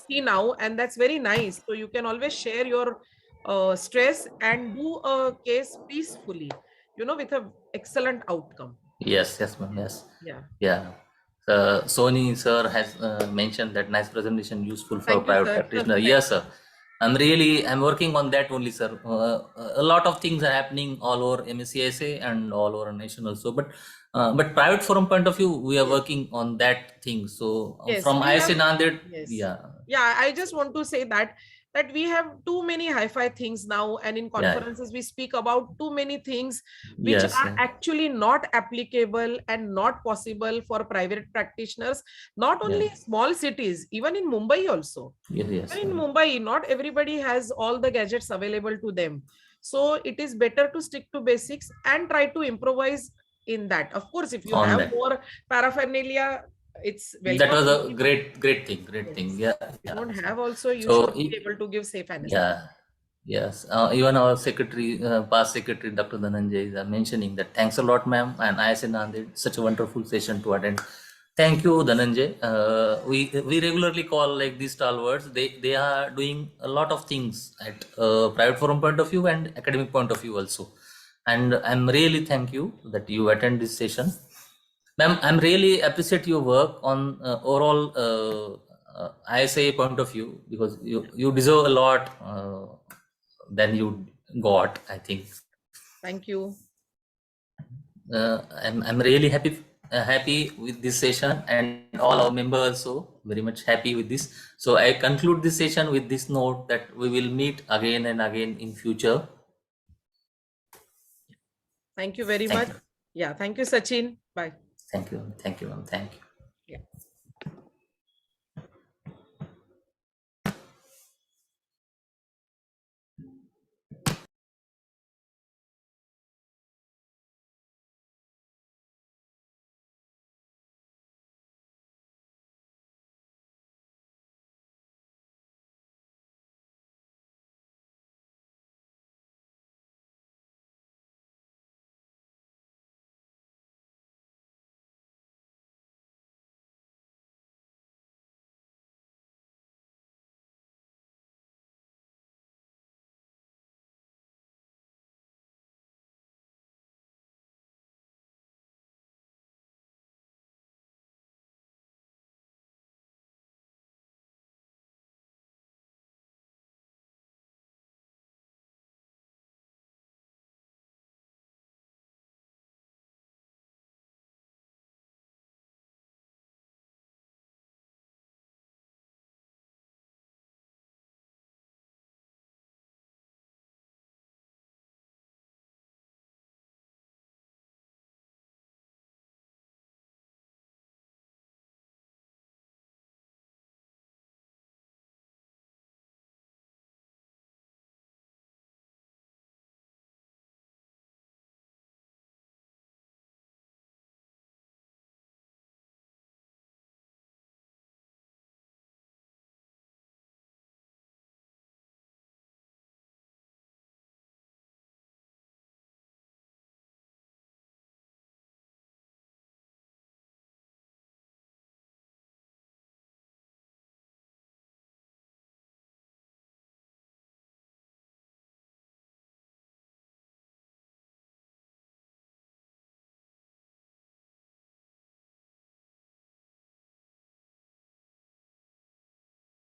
see now, and that's very nice. So you can always share your stress and do a case peacefully, with a excellent outcome. Yes, yes, ma'am. Yes. Yeah. Yeah. Sony sir has mentioned that nice presentation useful for Thank you, private sir. practitioner. Thank Yes, sir. I'm working on that only, sir. A lot of things are happening all over MSCSA and all over nation also. But private forum point of view, we are you. working on that thing. So Yes, from we have. ISA Nanded, Yes. yeah, Yeah, I just want to say that we have too many hi-fi things now, and in yeah, conferences we speak about too many things which yes, are actually not applicable and not possible for private practitioners, not yeah, only small cities, even in Mumbai also. yes, yes, Even in Mumbai, not everybody has all the gadgets available to them. So it is better to stick to basics and try to improvise in that. Of course, if you on have that. more paraphernalia, it's That welcome. was And a if great thing, great thing. yes, Yeah, if you yeah. don't have also, you So, should be able to give safe anesthesia. yeah, yes. Even our secretary, past secretary, Dr. Dhananjay, is mentioning that. Thanks a lot, ma'am. And I said, Nanded, such a wonderful session to attend. Thank you, Dhananjay. We regularly call like these stalwarts. They are doing a lot of things at private forum point of view and academic point of view also. And I'm really thank you that you attend this session. Ma'am, I'm really appreciate your work on overall ISA point of view, because you deserve a lot than you got, I think. Thank you. I'm really happy with this session, and all our members also very much happy with this. So I conclude this session with this note that we will meet again and again in future. Thank you very Thank much. you. Yeah. Thank you, Sachin. Bye. Thank you. Thank you, ma'am. Thank you.